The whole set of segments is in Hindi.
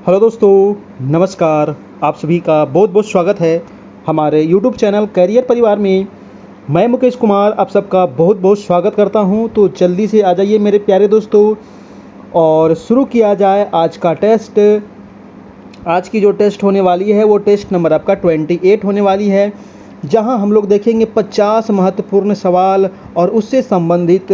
हेलो दोस्तों, नमस्कार। आप सभी का बहुत बहुत स्वागत है हमारे यूट्यूब चैनल कैरियर परिवार में। मैं मुकेश कुमार आप सबका बहुत बहुत स्वागत करता हूं। तो जल्दी से आ जाइए मेरे प्यारे दोस्तों और शुरू किया जाए आज का टेस्ट। आज की जो टेस्ट होने वाली है वो टेस्ट नंबर आपका 28 होने वाली है, जहां हम लोग देखेंगे 50 महत्वपूर्ण सवाल और उससे संबंधित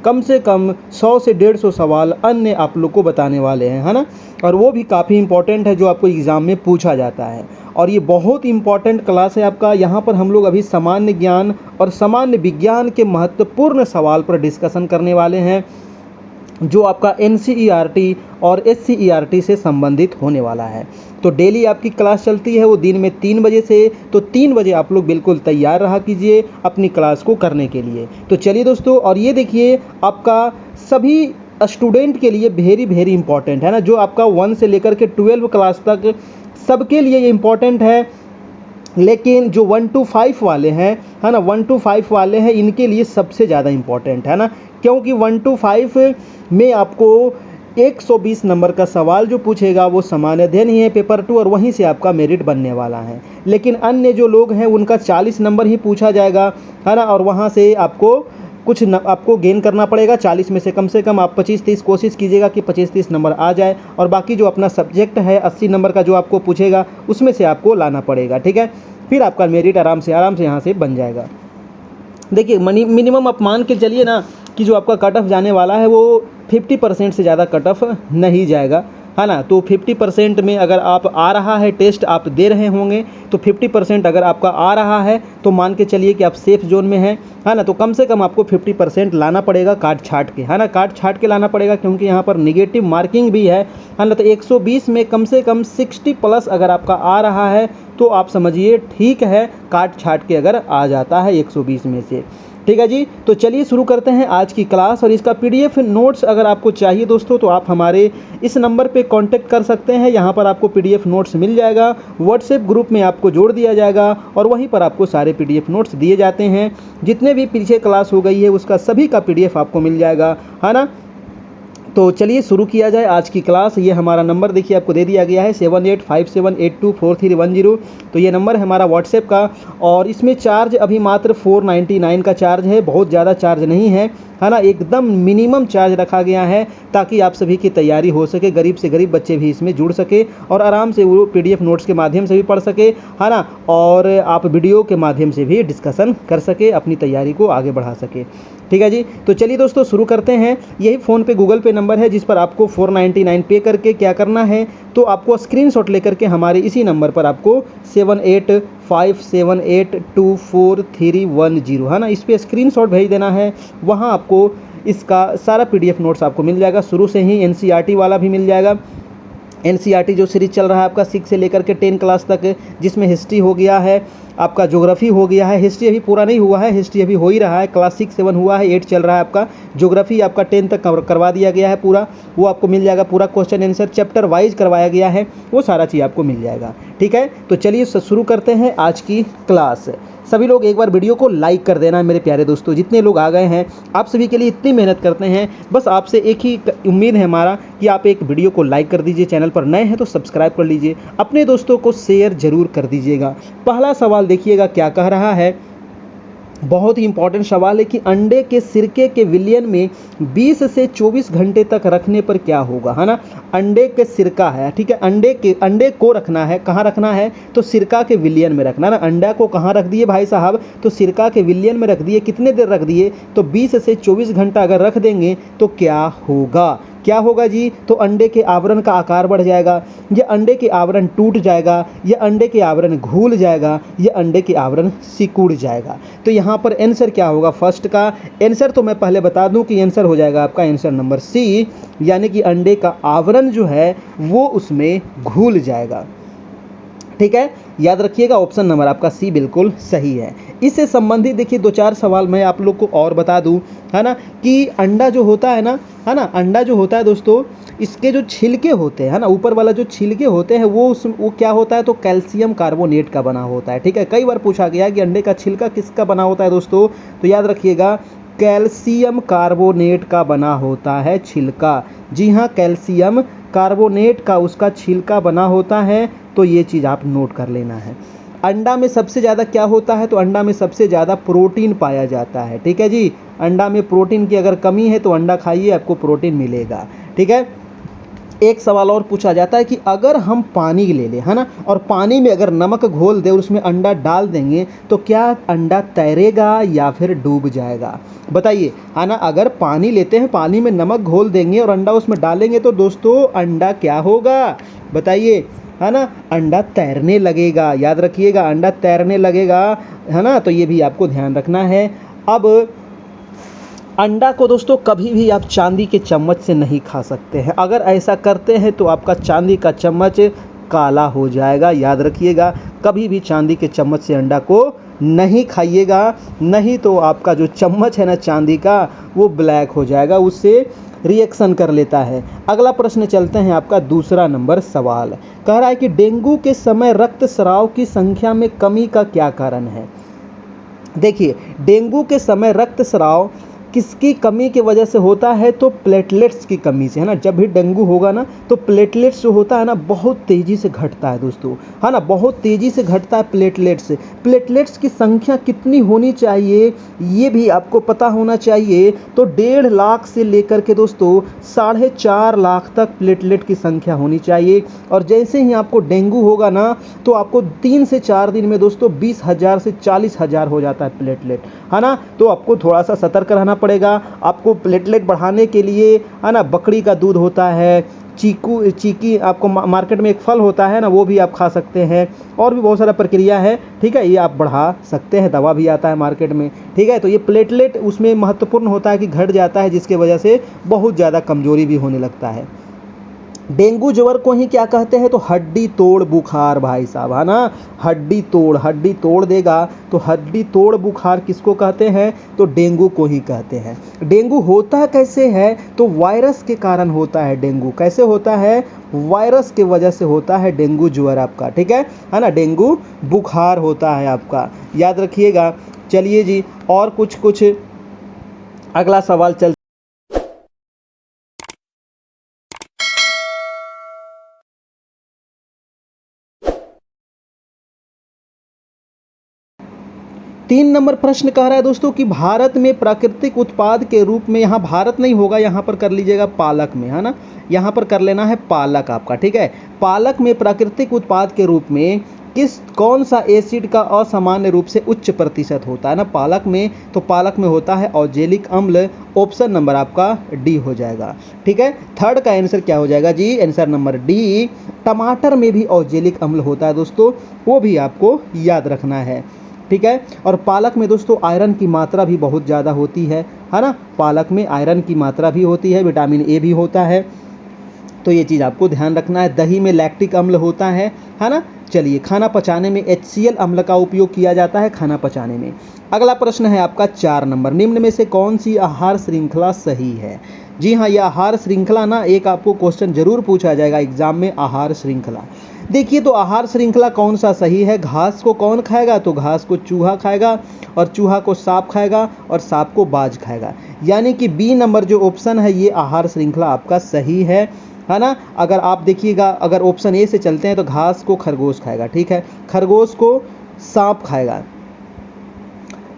कम से कम 100 से 150 सवाल अन्य आप लोग को बताने वाले हैं, है ना। और वो भी काफ़ी इंपॉर्टेंट है, जो आपको एग्ज़ाम में पूछा जाता है। और ये बहुत इंपॉर्टेंट क्लास है आपका। यहाँ पर हम लोग अभी सामान्य ज्ञान और सामान्य विज्ञान के महत्वपूर्ण सवाल पर डिस्कशन करने वाले हैं, जो आपका NCERT और SCERT से संबंधित होने वाला है। तो डेली आपकी क्लास चलती है वो दिन में 3 बजे से। तो 3 बजे आप लोग बिल्कुल तैयार रहा कीजिए अपनी क्लास को करने के लिए। तो चलिए दोस्तों, और ये देखिए आपका सभी स्टूडेंट के लिए वेरी वेरी इंपॉर्टेंट है ना, जो आपका 1 से लेकर के 12 क्लास तक सबके लिए ये इम्पॉर्टेंट है। लेकिन जो 1 to 5 वाले हैं, है ना, 1 to 5 वाले हैं, इनके लिए सबसे ज़्यादा इम्पॉर्टेंट है ना, क्योंकि 1 to 5 में आपको 120 नंबर का सवाल जो पूछेगा वो सामान्य अध्ययन ही है, पेपर 2, और वहीं से आपका मेरिट बनने वाला है। लेकिन अन्य जो लोग हैं उनका 40 नंबर ही पूछा जाएगा, है ना, और वहाँ से आपको आपको गेन करना पड़ेगा। 40 में से कम आप 25-30 कोशिश कीजिएगा कि 25-30 नंबर आ जाए, और बाकी जो अपना सब्जेक्ट है 80 नंबर का जो आपको पूछेगा उसमें से आपको लाना पड़ेगा, ठीक है। फिर आपका मेरिट आराम से यहाँ से बन जाएगा। देखिए मिनिमम आप मान के चलिए ना कि जो आपका कट ऑफ जाने वाला है वो 50% से ज़्यादा कट ऑफ नहीं जाएगा, है ना। तो 50% में अगर आप आ रहा है, टेस्ट आप दे रहे होंगे, तो 50% अगर आपका आ रहा है तो मान के चलिए कि आप सेफ जोन में हैं, है ना। तो कम से कम आपको 50% लाना पड़ेगा काट छाट के, है ना, काट छाट के लाना पड़ेगा, क्योंकि यहाँ पर निगेटिव मार्किंग भी है ना। तो 120 में कम से कम 60 प्लस अगर आपका आ रहा है तो आप समझिए ठीक है, काट छाट के अगर आ जाता है 120 में से, ठीक है जी। तो चलिए शुरू करते हैं आज की क्लास। और इसका PDF नोट्स अगर आपको चाहिए दोस्तों तो आप हमारे इस नंबर पे कांटेक्ट कर सकते हैं। यहाँ पर आपको PDF नोट्स मिल जाएगा, व्हाट्सएप ग्रुप में आपको जोड़ दिया जाएगा और वहीं पर आपको सारे PDF नोट्स दिए जाते हैं। जितने भी पीछे क्लास हो गई है उसका सभी का PDF आपको मिल जाएगा, है ना। तो चलिए शुरू किया जाए आज की क्लास। ये हमारा नंबर देखिए आपको दे दिया गया है 7857824310। तो ये नंबर है हमारा व्हाट्सएप का, और इसमें चार्ज अभी मात्र 499 का चार्ज है, बहुत ज़्यादा चार्ज नहीं है ना, एकदम मिनिमम चार्ज रखा गया है ताकि आप सभी की तैयारी हो सके, गरीब से गरीब बच्चे भी इसमें जुड़ सके और आराम से वो PDF नोट्स के माध्यम से भी पढ़ सके, है ना, और आप वीडियो के माध्यम से भी डिस्कशन कर सके, अपनी तैयारी को आगे बढ़ा सके, ठीक है जी। तो चलिए दोस्तों शुरू करते हैं। यही फ़ोन पे गूगल पे नंबर है जिस पर आपको 499 पे करके क्या करना है, तो आपको स्क्रीनशॉट लेकर के हमारे इसी नंबर पर आपको 7857824310, है ना, इस पर स्क्रीनशॉट भेज देना है। वहाँ आपको इसका सारा PDF नोट्स आपको मिल जाएगा। शुरू से ही NCERT वाला भी मिल जाएगा। NCERT जो सीरीज चल रहा है आपका 6 से लेकर के 10 क्लास तक, जिसमें हिस्ट्री हो गया है, आपका ज्योग्राफी हो गया है। हिस्ट्री अभी पूरा नहीं हुआ है, हिस्ट्री अभी हो ही रहा है, क्लास 6 7 हुआ है, 8 चल रहा है आपका। ज्योग्राफी आपका 10 तक करवा दिया गया है पूरा, वो आपको मिल जाएगा। पूरा क्वेश्चन आंसर चैप्टर वाइज करवाया गया है, वो सारा चीज़ आपको मिल जाएगा, ठीक है। तो चलिए शुरू करते हैं आज की क्लास। सभी लोग एक बार वीडियो को लाइक कर देना मेरे प्यारे दोस्तों। जितने लोग आ गए हैं आप सभी के लिए इतनी मेहनत करते हैं, बस आपसे एक ही उम्मीद है हमारा कि आप एक वीडियो को लाइक कर दीजिए, चैनल पर नए हैं तो सब्सक्राइब कर लीजिए, अपने दोस्तों को शेयर जरूर कर दीजिएगा। पहला सवाल देखिएगा क्या कह रहा है, बहुत ही इंपॉर्टेंट सवाल है कि अंडे के सिरके के विलयन में 20 से 24 घंटे तक रखने पर क्या होगा, है ना। अंडे के सिरका है, ठीक है, अंडे को रखना है, कहाँ रखना है, तो सिरका के विलयन में रखना ना। अंडा को कहाँ रख दिए भाई साहब, तो सिरका के विलयन में रख दिए। कितने देर रख दिए, तो 20 से 24 घंटा अगर रख देंगे तो क्या होगा, क्या होगा जी, तो अंडे के आवरण का आकार बढ़ जाएगा, ये अंडे के आवरण टूट जाएगा, ये अंडे के आवरण घूल जाएगा, ये अंडे के आवरण सिकुड़ जाएगा। तो यहाँ पर आंसर क्या होगा, फर्स्ट का आंसर तो मैं पहले बता दूं कि आंसर हो जाएगा आपका आंसर नंबर C, यानी कि अंडे का आवरण जो है वो उसमें घुल जाएगा, ठीक है। याद रखिएगा ऑप्शन नंबर आपका C बिल्कुल सही है। इससे संबंधित देखिए 2-4 सवाल मैं आप लोग को और बता दूं, है ना, कि अंडा जो होता है ना, है ना, अंडा जो होता है दोस्तों, इसके जो छिलके होते हैं ना, ऊपर वाला जो छिलके होते हैं वो क्या होता है, तो कैल्शियम कार्बोनेट का बना होता है, ठीक है। कई बार पूछा गया कि अंडे का छिलका किसका बना होता है दोस्तों, तो याद रखिएगा कैल्शियम कार्बोनेट का बना होता है छिलका। जी हाँ, कैल्शियम कार्बोनेट का उसका छिलका बना होता है। तो ये चीज़ आप नोट कर लेना है। अंडा में सबसे ज़्यादा क्या होता है? तो अंडा में सबसे ज़्यादा प्रोटीन पाया जाता है। ठीक है जी, अंडा में प्रोटीन की अगर कमी है तो अंडा खाइए, आपको प्रोटीन मिलेगा। ठीक है। एक सवाल और पूछा जाता है कि अगर हम पानी ले लें, है ना, और पानी में अगर नमक घोल दें और उसमें अंडा डाल देंगे तो क्या अंडा तैरेगा या फिर डूब जाएगा? बताइए, है ना। अगर पानी लेते हैं, पानी में नमक घोल देंगे और अंडा उसमें डालेंगे तो दोस्तों अंडा क्या होगा? बताइए, है ना, अंडा तैरने लगेगा। याद रखिएगा, अंडा तैरने लगेगा, है ना। तो ये भी आपको ध्यान रखना है। अब अंडा को दोस्तों कभी भी आप चांदी के चम्मच से नहीं खा सकते हैं। अगर ऐसा करते हैं तो आपका चांदी का चम्मच काला हो जाएगा। याद रखिएगा, कभी भी चांदी के चम्मच से अंडा को नहीं खाइएगा, नहीं तो आपका जो चम्मच है ना चांदी का, वो ब्लैक हो जाएगा, उससे रिएक्शन कर लेता है। अगला प्रश्न चलते हैं, आपका दूसरा नंबर सवाल कह रहा है कि डेंगू के समय रक्तस्राव की संख्या में कमी का क्या कारण है? देखिए, डेंगू के समय रक्तस्राव किसकी कमी की वजह से होता है? तो प्लेटलेट्स की कमी से, है ना। जब भी डेंगू होगा ना तो प्लेटलेट्स जो होता है ना बहुत तेज़ी से घटता है दोस्तों, है ना, बहुत तेज़ी से घटता है प्लेटलेट्स। प्लेटलेट्स की संख्या कितनी होनी चाहिए ये भी आपको पता होना चाहिए। तो 1.5 लाख से लेकर के दोस्तों 4.5 लाख तक प्लेटलेट की संख्या होनी चाहिए। और जैसे ही आपको डेंगू होगा ना तो आपको 3 से 4 दिन में दोस्तों 20,000 से 40,000 हो जाता है प्लेटलेट, है ना। तो आपको थोड़ा सा सतर्क रहना पड़ेगा। आपको प्लेटलेट बढ़ाने के लिए, है ना, बकरी का दूध होता है, चीकी आपको मार्केट में एक फल होता है ना, वो भी आप खा सकते हैं। और भी बहुत सारा प्रक्रिया है, ठीक है, ये आप बढ़ा सकते हैं। दवा भी आता है मार्केट में, ठीक है। तो ये प्लेटलेट उसमें महत्वपूर्ण होता है कि घट जाता है, जिसके वजह से बहुत ज़्यादा कमजोरी भी होने लगता है। डेंगू ज्वर को ही क्या कहते हैं? तो हड्डी तोड़ बुखार भाई साहब, है ना। हड्डी तोड़ देगा तो हड्डी तोड़ बुखार किसको कहते हैं? तो डेंगू को ही कहते हैं। डेंगू होता कैसे है? तो वायरस के कारण होता है। डेंगू कैसे होता है? वायरस के वजह से होता है डेंगू ज्वर आपका, ठीक है ना। डेंगू बुखार होता है आपका, याद रखिएगा। चलिए जी, और कुछ अगला सवाल चल। 3 नंबर प्रश्न कह रहा है दोस्तों कि भारत में प्राकृतिक उत्पाद के रूप में, यहाँ भारत नहीं होगा, यहाँ पर कर लीजिएगा पालक में, है ना। यहाँ पर कर लेना है पालक आपका, ठीक है। पालक में प्राकृतिक उत्पाद के रूप में कौन सा एसिड का असामान्य रूप से उच्च प्रतिशत होता है ना पालक में? तो पालक में होता है औजेलिक अम्ल। ऑप्शन नंबर आपका डी हो जाएगा, ठीक है। थर्ड का आंसर क्या हो जाएगा जी? Answer number D. टमाटर में भी औजेलिक अम्ल होता है दोस्तों, वो भी आपको याद रखना है, ठीक है। और पालक में दोस्तों आयरन की मात्रा भी बहुत ज़्यादा होती है ना। पालक में आयरन की मात्रा भी होती है, विटामिन ए भी होता है, तो ये चीज़ आपको ध्यान रखना है। दही में लैक्टिक अम्ल होता है ना। चलिए, खाना पचाने में HCl अम्ल का उपयोग किया जाता है खाना पचाने में। अगला प्रश्न है आपका 4 नंबर, निम्न में से कौन सी आहार श्रृंखला सही है? जी हाँ, ये आहार श्रृंखला ना एक आपको क्वेश्चन जरूर पूछा जाएगा एग्जाम में, आहार श्रृंखला। देखिए, तो आहार श्रृंखला कौन सा सही है? घास को कौन खाएगा? तो घास को चूहा खाएगा, और चूहा को सांप खाएगा, और सांप को बाज खाएगा। यानी कि बी नंबर जो ऑप्शन है ये आहार श्रृंखला आपका सही है ना। अगर आप देखिएगा, अगर ऑप्शन ए से चलते हैं तो घास को खरगोश खाएगा, ठीक है। खरगोश को सांप खाएगा,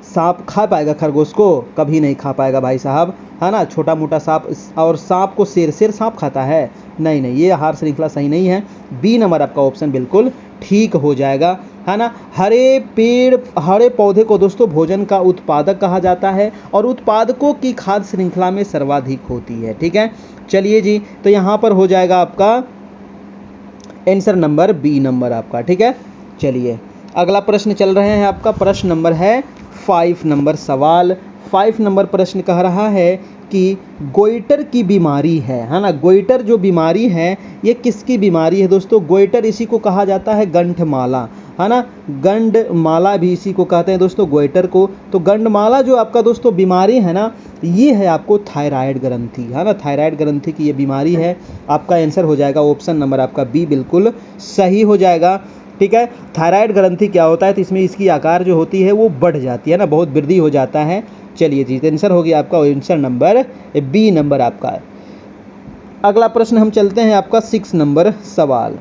सांप खा पाएगा खरगोश को? कभी नहीं खा पाएगा भाई साहब, है ना। छोटा मोटा सांप, और सांप को शेर सांप खाता है? नहीं, ये आहार श्रृंखला सही नहीं है। बी नंबर आपका ऑप्शन बिल्कुल ठीक हो जाएगा, है ना। हरे पौधे को दोस्तों भोजन का उत्पादक कहा जाता है, और उत्पादकों की खाद्य श्रृंखला में सर्वाधिक होती है, ठीक है। चलिए जी, तो यहाँ पर हो जाएगा आपका आंसर नंबर बी नंबर आपका, ठीक है। चलिए, अगला प्रश्न चल रहे हैं आपका, प्रश्न नंबर है 5 नंबर सवाल। 5 नंबर प्रश्न कह रहा है कि गोइटर की बीमारी है ना। गोइटर जो बीमारी है ये किसकी बीमारी है दोस्तों? गोइटर इसी को कहा जाता है गंठमाला, है ना। गंडमाला भी इसी को कहते हैं दोस्तों, गोइटर को। तो गंडमाला जो आपका दोस्तों बीमारी है ना, ये है आपको थायराइड ग्रंथि, है ना। थायराइड ग्रंथि की ये बीमारी है। आपका आंसर हो जाएगा ऑप्शन नंबर आपका बी बिल्कुल सही हो जाएगा, ठीक है। थायराइड ग्रंथि क्या होता है? तो इसमें इसकी आकार जो होती है वो बढ़ जाती है ना, बहुत वृद्धि हो जाता है, चलिए जी, आंसर हो गया आपका आंसर नंबर बी नंबर आपका। अगला प्रश्न हम चलते हैं आपका 6 नंबर सवाल,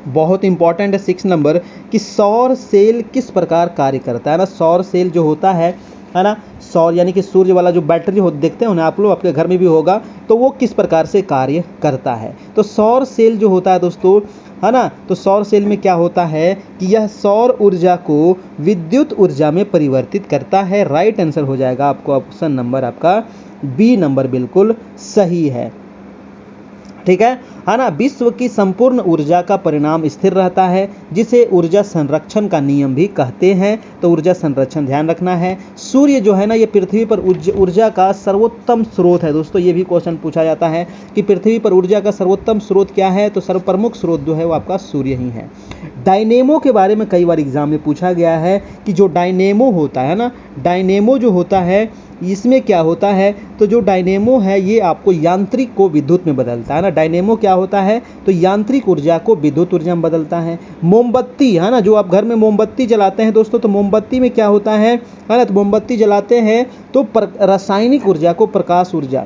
बहुत इंपॉर्टेंट है 6 नंबर कि सौर सेल किस प्रकार कार्य करता है ना। सौर सेल जो होता है ना, सौर यानी कि सूर्य वाला जो बैटरी हो देखते हो ना आप लोग, आपके घर में भी होगा, तो वो किस प्रकार से कार्य करता है। तो सौर सेल जो होता है दोस्तों, है ना, तो सौर सेल में क्या होता है कि यह सौर ऊर्जा को विद्युत ऊर्जा में परिवर्तित करता है। राइट आंसर हो जाएगा आपको ऑप्शन नंबर आपका बी नंबर बिल्कुल सही है, ठीक है ना। विश्व की संपूर्ण ऊर्जा का परिणाम स्थिर रहता है, जिसे ऊर्जा संरक्षण का नियम भी कहते हैं। तो ऊर्जा संरक्षण ध्यान रखना है। सूर्य जो है ना, ये पृथ्वी पर ऊर्जा का सर्वोत्तम स्रोत है दोस्तों। ये भी क्वेश्चन पूछा जाता है कि पृथ्वी पर ऊर्जा का सर्वोत्तम स्रोत क्या है, तो सर्वप्रमुख स्रोत जो है वो आपका सूर्य ही है। डायनेमो के बारे में कई बार एग्जाम में पूछा गया है कि जो डायनेमो होता है ना, डायनेमो जो होता है इसमें क्या होता है, तो जो डायनेमो है ये आपको यांत्रिक को विद्युत में बदलता है ना। डायनेमो क्या होता है, तो यांत्रिक ऊर्जा को विद्युत ऊर्जा में बदलता है। मोमबत्ती है ना, जो आप घर में मोमबत्ती जलाते हैं दोस्तों, तो मोमबत्ती में क्या होता है ना, तो मोमबत्ती जलाते हैं तो रासायनिक ऊर्जा को प्रकाश ऊर्जा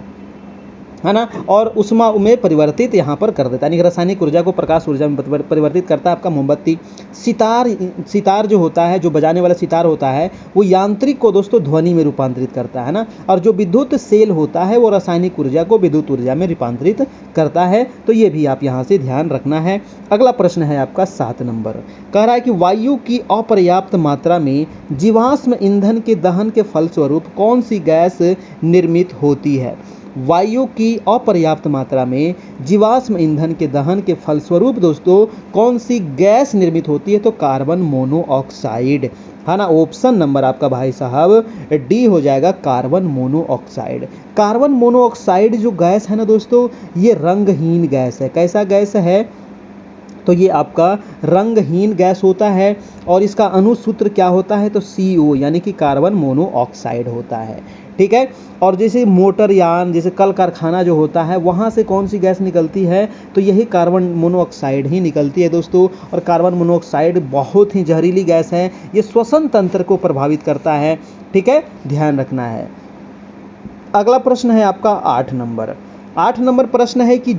है ना और उष्मा में परिवर्तित यहाँ पर कर देता है, यानी रासायनिक ऊर्जा को प्रकाश ऊर्जा में परिवर्तित करता है आपका मोमबत्ती। सितार जो होता है, जो बजाने वाला सितार होता है, वो यांत्रिक को दोस्तों ध्वनि में रूपांतरित करता है ना। और जो विद्युत सेल होता है वो रासायनिक ऊर्जा को विद्युत ऊर्जा में रूपांतरित करता है। तो ये भी आप यहाँ से ध्यान रखना है। अगला प्रश्न है आपका 7 नंबर, कह रहा है कि वायु की अपर्याप्त मात्रा में जीवाश्म ईंधन के दहन के फलस्वरूप कौन सी गैस निर्मित होती है। वायु की अपर्याप्त मात्रा में जीवाश्म ईंधन के दहन के फलस्वरूप दोस्तों कौन सी गैस निर्मित होती है, तो कार्बन मोनोऑक्साइड है ना। ऑप्शन नंबर आपका भाई साहब डी हो जाएगा, कार्बन मोनोऑक्साइड। कार्बन मोनोऑक्साइड जो गैस है ना दोस्तों, ये रंगहीन गैस है। कैसा गैस है, तो ये आपका रंगहीन गैस होता है और इसका अणुसूत्र क्या होता है, तो CO यानी कि कार्बन मोनोऑक्साइड होता है, ठीक है। और जैसे मोटर यान, जैसे कल कारखाना जो होता है, वहाँ से कौन सी गैस निकलती है, तो यही कार्बन मोनोऑक्साइड ही निकलती है दोस्तों। और कार्बन मोनोऑक्साइड बहुत ही जहरीली गैस है, ये श्वसन तंत्र को प्रभावित करता है, ठीक है, ध्यान रखना है। अगला प्रश्न है आपका 8 नंबर। 8 नंबर प्रश्न है कि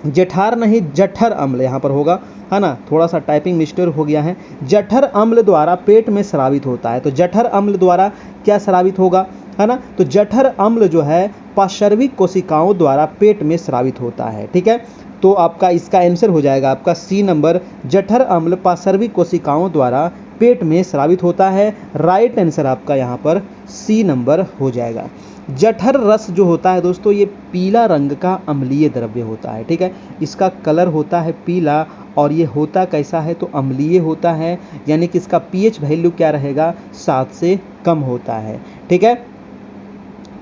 जठर अम्ल यहाँ पर होगा, है ना, थोड़ा सा टाइपिंग मिस्टेक हो गया है। जठर अम्ल द्वारा पेट में स्रावित होता है, तो जठर अम्ल द्वारा क्या स्रावित होगा, है ना, तो जठर अम्ल जो है पार्श्विक कोशिकाओं द्वारा पेट में स्रावित होता है, ठीक है। तो आपका इसका आंसर हो जाएगा आपका सी नंबर, जठर अम्ल पार्श्विक कोशिकाओं द्वारा पेट में स्रावित होता है। राइट आंसर आपका यहाँ पर सी नंबर हो जाएगा। जठर रस जो होता है दोस्तों, ये पीला रंग का अम्लीय द्रव्य होता है, ठीक है। इसका कलर होता है पीला और ये होता कैसा है, तो अम्लीय होता है, यानी कि इसका pH वैल्यू क्या रहेगा, 7 से कम होता है, ठीक है।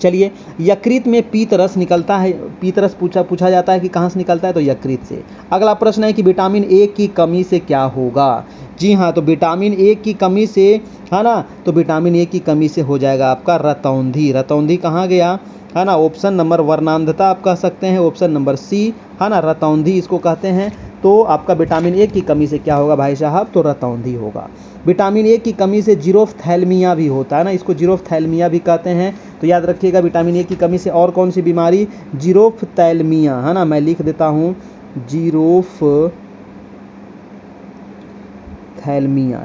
चलिए, यकृत में पीत रस निकलता है। पीत रस पूछा जाता है कि कहाँ से निकलता है, तो यकृत से। अगला प्रश्न है कि विटामिन ए की कमी से क्या होगा। जी हाँ, तो विटामिन ए की कमी से, है ना, तो विटामिन ए की कमी से हो जाएगा आपका रतौंधी। रतौंधी कहाँ गया, है ना, ऑप्शन नंबर वर्णांधता आप कह सकते हैं, ऑप्शन नंबर सी, है ना, रतौंधी इसको कहते हैं। तो आपका विटामिन ए की कमी से क्या होगा भाई साहब, तो रतौंधी होगा। विटामिन ए की कमी से जीरोफ्थैल्मिया भी होता है ना, इसको जीरोफ्थैल्मिया भी कहते हैं। तो याद रखिएगा, विटामिन ए की कमी से और कौन सी बीमारी, जीरोफ्थैल्मिया, है ना, मैं लिख देता हूँ जीरोफ्थैल्मिया,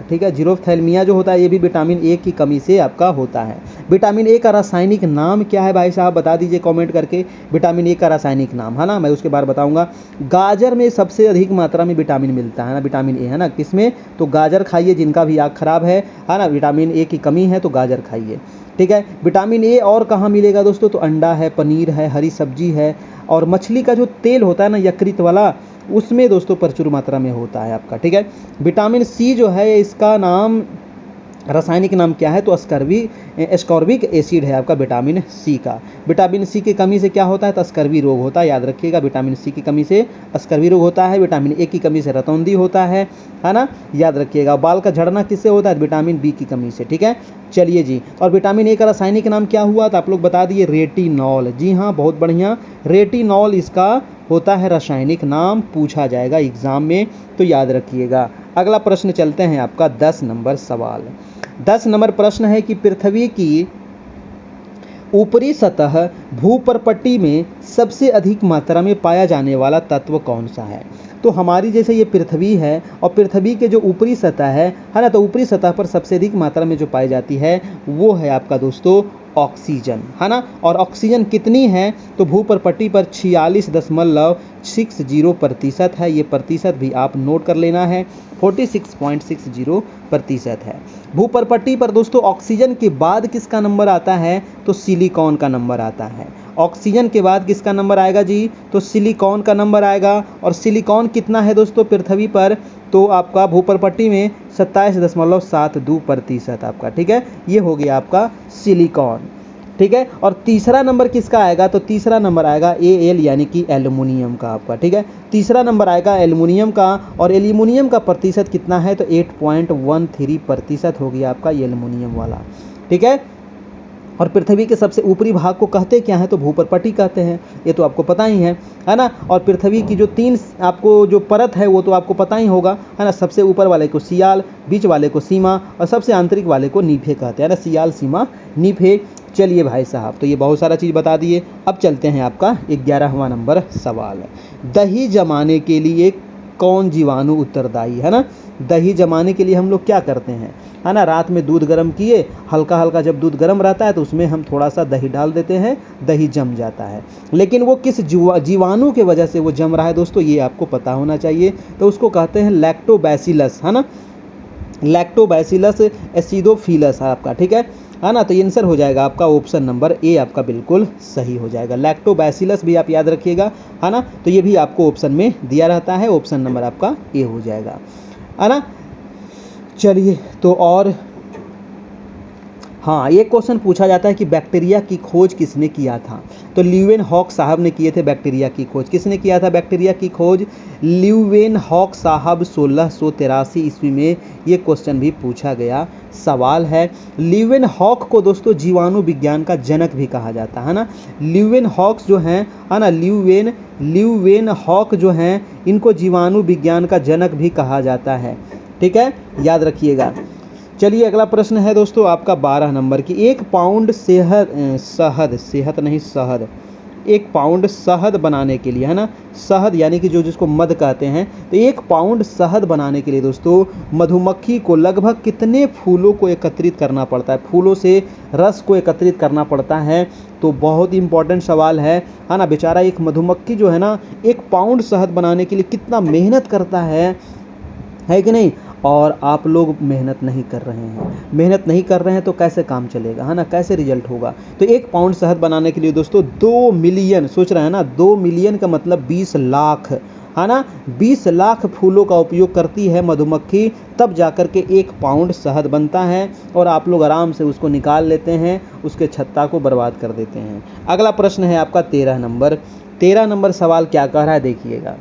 ठीक है। जीरोफ्थैल्मिया जो होता है ये भी विटामिन ए की कमी से आपका होता है। विटामिन ए का रासायनिक नाम क्या है भाई साहब, बता दीजिए कमेंट करके, विटामिन ए का रासायनिक नाम, है ना, मैं उसके बाद बताऊंगा। गाजर में सबसे अधिक मात्रा में विटामिन मिलता है ना, विटामिन ए, है ना, किसमें, तो गाजर खाइए, जिनका भी आँख खराब है ना, विटामिन ए की कमी है तो गाजर खाइए, ठीक है। विटामिन ए और कहाँ मिलेगा दोस्तों, तो अंडा है, पनीर है, हरी सब्जी है, और मछली का जो तेल होता है ना यकृत वाला, उसमें दोस्तों प्रचुर मात्रा में होता है आपका, ठीक है। विटामिन सी जो है इसका नाम, रासायनिक नाम क्या है, तो एस्कॉर्बिक एसिड है आपका विटामिन सी का। विटामिन सी की कमी से क्या होता है, तो स्कर्वी रोग होता है, याद रखिएगा, विटामिन सी की कमी से स्कर्वी रोग होता है। विटामिन ए की कमी से रतौंधी होता है ना, याद रखिएगा। बाल का झड़ना किससे होता है, विटामिन बी की कमी से, ठीक है। चलिए जी, और विटामिन ए का रासायनिक नाम क्या हुआ, तो आप लोग बता दिए, रेटिनॉल। जी हाँ, बहुत बढ़िया, रेटिनॉल इसका होता है रासायनिक नाम, पूछा जाएगा एग्जाम में, तो याद रखिएगा। अगला प्रश्न चलते हैं आपका 10 नंबर सवाल। 10 नंबर प्रश्न है कि पृथ्वी की ऊपरी सतह भूपर्पट्टी में सबसे अधिक मात्रा में पाया जाने वाला तत्व कौन सा है? तो हमारी जैसे ये पृथ्वी है और पृथ्वी के जो ऊपरी सतह है ना, तो ऊपरी सतह पर सबसे अधिक मात्रा में जो पाई जाती है वो है आपका दोस्तों ऑक्सीजन, है ना। और ऑक्सीजन कितनी है? तो भूपर्पट्टी पर 46.60% है। ये प्रतिशत भी आप नोट कर लेना है, 46.60% है। भूपर्पट्टी पर दोस्तों ऑक्सीजन के बाद किसका नंबर आता है? तो सिलिकॉन का नंबर आता है। ऑक्सीजन के बाद किसका नंबर आएगा जी? तो सिलिकॉन का नंबर आएगा। और सिलिकॉन कितना है दोस्तों पृथ्वी पर? तो आपका भूपर्पट्टी में 27.72% आपका, ठीक है। ये हो गया आपका सिलिकॉन, ठीक है। और तीसरा नंबर किसका आएगा? तो तीसरा नंबर आएगा Al यानी कि एल्युमिनियम का आपका, ठीक है। तीसरा नंबर आएगा एल्युमिनियम का। और एल्युमिनियम का प्रतिशत कितना है? तो 8.13% हो गया आपका ये एल्युमिनियम वाला, ठीक है। और पृथ्वी के सबसे ऊपरी भाग को कहते क्या है? तो भूपर्पट्टी कहते हैं, ये तो आपको पता ही है ना। और पृथ्वी की जो 3 आपको जो परत है वो तो आपको पता ही होगा, है ना। सबसे ऊपर वाले को सियाल, बीच वाले को सीमा और सबसे आंतरिक वाले को नीफे कहते हैं ना, सियाल, सीमा, नीफे। चलिए भाई साहब, तो ये बहुत सारा चीज़ बता दिए। अब चलते हैं आपका 11वां नंबर सवाल। दही जमाने के लिए कौन जीवाणु उत्तरदायी है? ना, दही जमाने के लिए हम लोग क्या करते हैं, है ना। रात में दूध गर्म किए, हल्का हल्का जब दूध गर्म रहता है तो उसमें हम थोड़ा सा दही डाल देते हैं, दही जम जाता है। लेकिन वो किस जीवाणु के वजह से वो जम रहा है दोस्तों, ये आपको पता होना चाहिए। तो उसको कहते हैं लैक्टोबैसिलस, है ना। लैक्टोबैसिलस एसिडोफिलस है आपका, ठीक है ना। तो आंसर हो जाएगा आपका ऑप्शन नंबर ए आपका बिल्कुल सही हो जाएगा। लैक्टोबैसिलस भी आप याद रखिएगा, है ना। तो ये भी आपको ऑप्शन में दिया रहता है, ऑप्शन नंबर आपका ए हो जाएगा, है ना। चलिए, तो और हाँ, ये क्वेश्चन पूछा जाता है कि बैक्टीरिया की खोज किसने किया था? तो ल्यूवेनहॉक साहब ने किए थे बैक्टीरिया की खोज। किसने किया था बैक्टीरिया की खोज? ल्यूवेनहॉक साहब 1683 ईस्वी में ये क्वेश्चन भी पूछा गया सवाल है। ल्यूवेनहॉक को दोस्तों जीवाणु विज्ञान का जनक भी कहा जाता है ना। ल्यूवेनहॉक जो हैं, है ना, ल्यूवेनहॉक जो हैं, इनको जीवाणु विज्ञान का जनक भी कहा जाता है, ठीक है, याद रखिएगा। चलिए, अगला प्रश्न है दोस्तों आपका 12 नंबर की। 1 पाउंड एक पाउंड शहद बनाने के लिए, है ना, शहद यानी कि जिसको मध कहते हैं, तो 1 पाउंड शहद बनाने के लिए दोस्तों मधुमक्खी को लगभग कितने फूलों को एकत्रित करना पड़ता है? फूलों से रस को एकत्रित करना पड़ता है। तो बहुत इंपॉर्टेंट सवाल है ना। बेचारा एक मधुमक्खी जो है ना, 1 पाउंड शहद बनाने के लिए कितना मेहनत करता है कि नहीं। और आप लोग मेहनत नहीं कर रहे हैं तो कैसे काम चलेगा, है ना, कैसे रिजल्ट होगा? तो 1 पाउंड शहद बनाने के लिए दोस्तों 2 मिलियन, सोच रहे हैं ना, 2 मिलियन का मतलब 20 लाख, है ना, 20 लाख फूलों का उपयोग करती है मधुमक्खी, तब जाकर के 1 पाउंड शहद बनता है। और आप लोग आराम से उसको निकाल लेते हैं, उसके छत्ता को बर्बाद कर देते हैं। अगला प्रश्न है आपका 13 नंबर सवाल क्या कह रहा है, देखिएगा।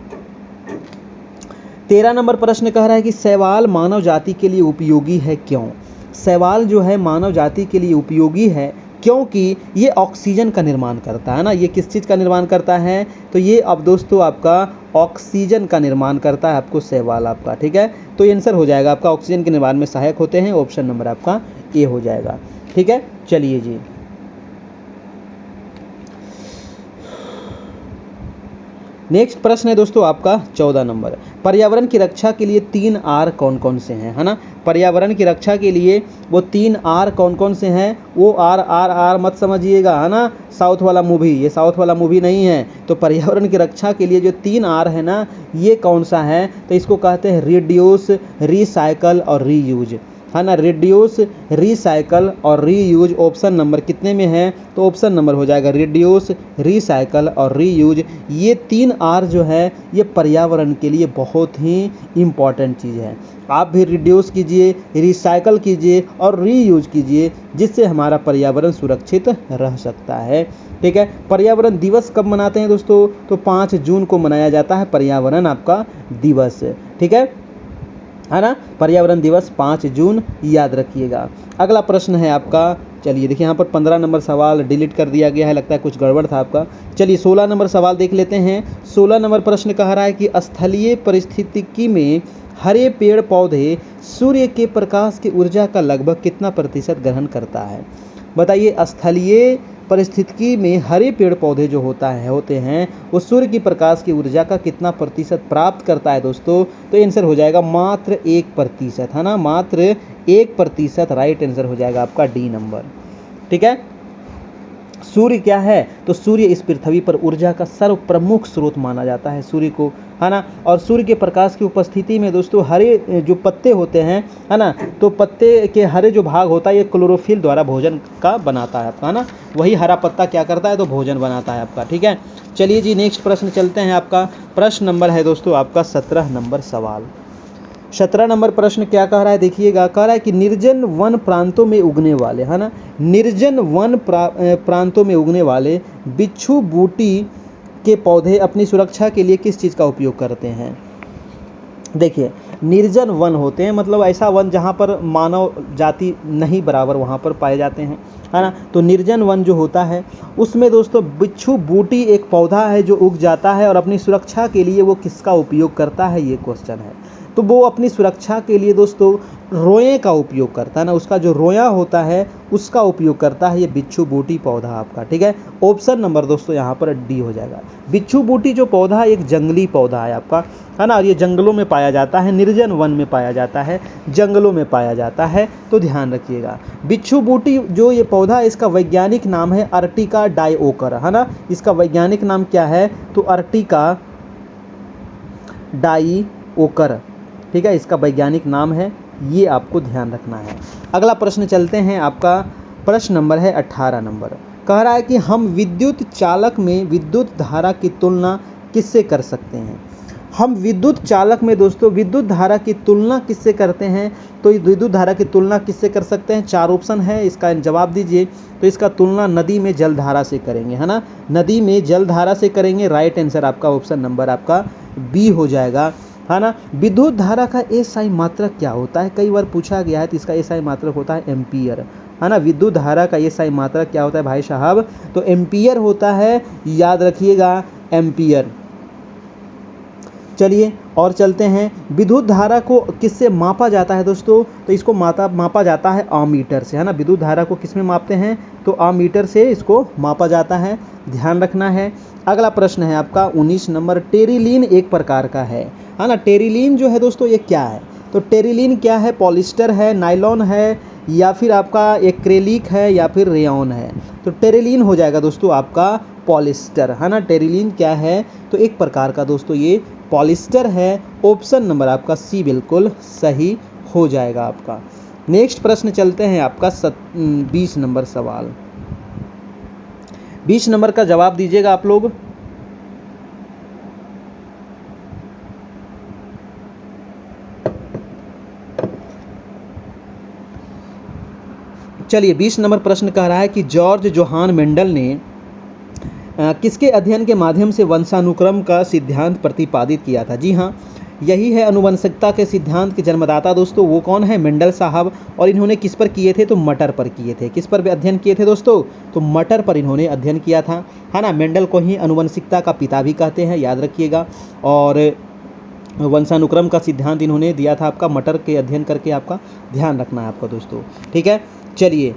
13 नंबर प्रश्न कह रहा है कि शैवाल मानव जाति के लिए उपयोगी है क्यों? शैवाल जो है मानव जाति के लिए उपयोगी है क्योंकि ये ऑक्सीजन का निर्माण करता है ना। ये किस चीज़ का निर्माण करता है? तो ये अब दोस्तों आपका ऑक्सीजन का निर्माण करता है आपको शैवाल आपका, ठीक है। तो आंसर हो जाएगा आपका ऑक्सीजन के निर्माण में सहायक होते हैं, ऑप्शन नंबर आपका ए हो जाएगा, ठीक है। चलिए जी, नेक्स्ट प्रश्न है दोस्तों आपका 14 नंबर। पर्यावरण की रक्षा के लिए 3 आर कौन कौन से हैं, है ना। पर्यावरण की रक्षा के लिए वो 3 आर कौन कौन से हैं? वो आर आर आर मत समझिएगा, है ना, साउथ वाला मूवी, ये साउथ वाला मूवी नहीं है। तो पर्यावरण की रक्षा के लिए जो 3 आर है ना, ये कौन सा है? तो इसको कहते हैं रिड्यूस, रिसाइकल और रीयूज, है ना। रिड्यूस, रिसाइकल और रीयूज ऑप्शन नंबर कितने में है? तो ऑप्शन नंबर हो जाएगा रिड्यूस, रिसाइकल और रीयूज। ये 3 आर जो है ये पर्यावरण के लिए बहुत ही इम्पॉर्टेंट चीज़ है। आप भी रिड्यूस कीजिए, रिसाइकल कीजिए और रीयूज कीजिए, जिससे हमारा पर्यावरण सुरक्षित रह सकता है, ठीक है। पर्यावरण दिवस कब मनाते हैं दोस्तों? तो 5 जून को मनाया जाता है पर्यावरण आपका दिवस, ठीक है ना। पर्यावरण दिवस 5 जून, याद रखिएगा। अगला प्रश्न है आपका, चलिए देखिए यहाँ पर 15 नंबर सवाल डिलीट कर दिया गया है, लगता है कुछ गड़बड़ था आपका। चलिए 16 नंबर सवाल देख लेते हैं। 16 नंबर प्रश्न कह रहा है कि स्थलीय परिस्थितिकी में हरे पेड़ पौधे सूर्य के प्रकाश की ऊर्जा का लगभग कितना प्रतिशत ग्रहण करता है? बताइए, स्थलीय परिस्थिति में हरे पेड़ पौधे जो होते हैं वो सूर्य की प्रकाश की ऊर्जा का कितना प्रतिशत प्राप्त करता है दोस्तों? तो आंसर हो जाएगा मात्र 1%, है ना, मात्र 1%। राइट आंसर हो जाएगा आपका डी नंबर। ठीक है, सूर्य क्या है? तो सूर्य इस पृथ्वी पर ऊर्जा का सर्व प्रमुख स्रोत माना जाता है सूर्य को, है ना। और सूर्य के प्रकाश की उपस्थिति में दोस्तों हरे जो पत्ते होते हैं, है ना, तो पत्ते के हरे जो भाग होता है ये क्लोरोफिल द्वारा भोजन का बनाता है आपका, है ना। वही हरा पत्ता क्या करता है? तो भोजन बनाता है आपका। ठीक है, चलिए जी नेक्स्ट प्रश्न चलते हैं। आपका प्रश्न नंबर है दोस्तों आपका 17 नंबर सवाल। 17 नंबर प्रश्न क्या कह रहा है? देखिएगा, कह रहा है कि निर्जन वन प्रांतों में उगने वाले, है ना, निर्जन वन प्रांतों में उगने वाले बिच्छू बूटी के पौधे अपनी सुरक्षा के लिए किस चीज़ का उपयोग करते हैं? देखिए, निर्जन वन होते हैं मतलब ऐसा वन जहाँ पर मानव जाति नहीं बराबर वहाँ पर पाए जाते हैं, है ना। तो निर्जन वन जो होता है उसमें दोस्तों बिच्छू बूटी एक पौधा है जो उग जाता है और अपनी सुरक्षा के लिए वो किसका उपयोग करता है, ये क्वेश्चन है। तो वो अपनी सुरक्षा के लिए दोस्तों रोए का उपयोग करता है ना, उसका जो रोया होता है उसका उपयोग करता है ये बिच्छू बूटी पौधा आपका। ठीक है, ऑप्शन नंबर दोस्तों यहाँ पर डी हो जाएगा। बिच्छू बूटी जो पौधा एक जंगली पौधा है आपका, है ना, और ये जंगलों में पाया जाता है, निर्जन वन में पाया जाता है, जंगलों में पाया जाता है। तो ध्यान रखिएगा, बिच्छू बूटी जो ये पौधा है इसका वैज्ञानिक नाम है अर्टिका डाइओकर, है ना। इसका वैज्ञानिक नाम क्या है? तो अर्टिका डाइओकर। ठीक है, इसका वैज्ञानिक नाम है, ये आपको ध्यान रखना है। अगला प्रश्न चलते हैं, आपका प्रश्न नंबर है 18 नंबर। कह रहा है कि हम विद्युत चालक में विद्युत धारा की तुलना किससे कर सकते हैं? हम विद्युत चालक में दोस्तों विद्युत धारा की तुलना किससे करते हैं? तो विद्युत धारा की तुलना किससे कर सकते हैं? 4 ऑप्शन है, इसका जवाब दीजिए। तो इसका तुलना नदी में जलधारा से करेंगे, है ना, नदी में जलधारा से करेंगे। राइट आंसर आपका ऑप्शन नंबर आपका बी हो जाएगा, है ना। विद्युत धारा का एसआई मात्रक क्या होता है? कई बार पूछा गया है, तो इसका एसआई मात्रक होता है एम्पियर, है ना। विद्युत धारा का एसआई मात्रक क्या होता है भाई साहब? तो एम्पियर होता है, याद रखिएगा एम्पियर। चलिए और चलते हैं, विद्युत धारा को किससे मापा जाता है दोस्तों? तो इसको मापा जाता है अमीटर से, है ना। विद्युत धारा को किस में मापते हैं? तो अमीटर से इसको मापा जाता है, ध्यान रखना है। अगला प्रश्न है आपका 19 नंबर। टेरिलीन एक प्रकार का है ना। टेरिलीन जो है दोस्तों ये क्या है? तो टेरिलीन क्या है? पॉलिस्टर है, नायलॉन है, या फिर आपका एक्रेलिक है, या फिर रेयॉन है? तो टेरिलीन हो जाएगा दोस्तों आपका पॉलिस्टर, है ना। टेरिलीन क्या है? तो एक प्रकार का दोस्तों ये पॉलिस्टर है। ऑप्शन नंबर आपका सी बिल्कुल सही हो जाएगा आपका। नेक्स्ट प्रश्न चलते हैं, आपका 20 नंबर सवाल। 20 नंबर का जवाब दीजिएगा आप लोग। चलिए 20 नंबर प्रश्न कह रहा है कि जॉर्ज जोहान मेंडल ने किसके अध्ययन के माध्यम से वंशानुक्रम का सिद्धांत प्रतिपादित किया था? जी हाँ, यही है अनुवंशिकता के सिद्धांत के जन्मदाता दोस्तों। वो कौन है? मेंडल साहब। और इन्होंने किस पर किए थे? तो मटर पर किए थे। किस पर अध्ययन किए थे दोस्तों? तो मटर पर इन्होंने अध्ययन किया था, है ना। मेंडल को ही अनुवंशिकता का पिता भी कहते हैं, याद रखिएगा। और वंशानुक्रम का सिद्धांत इन्होंने दिया था आपका मटर के अध्ययन करके, आपका ध्यान रखना है आपका दोस्तों। ठीक है, चलिए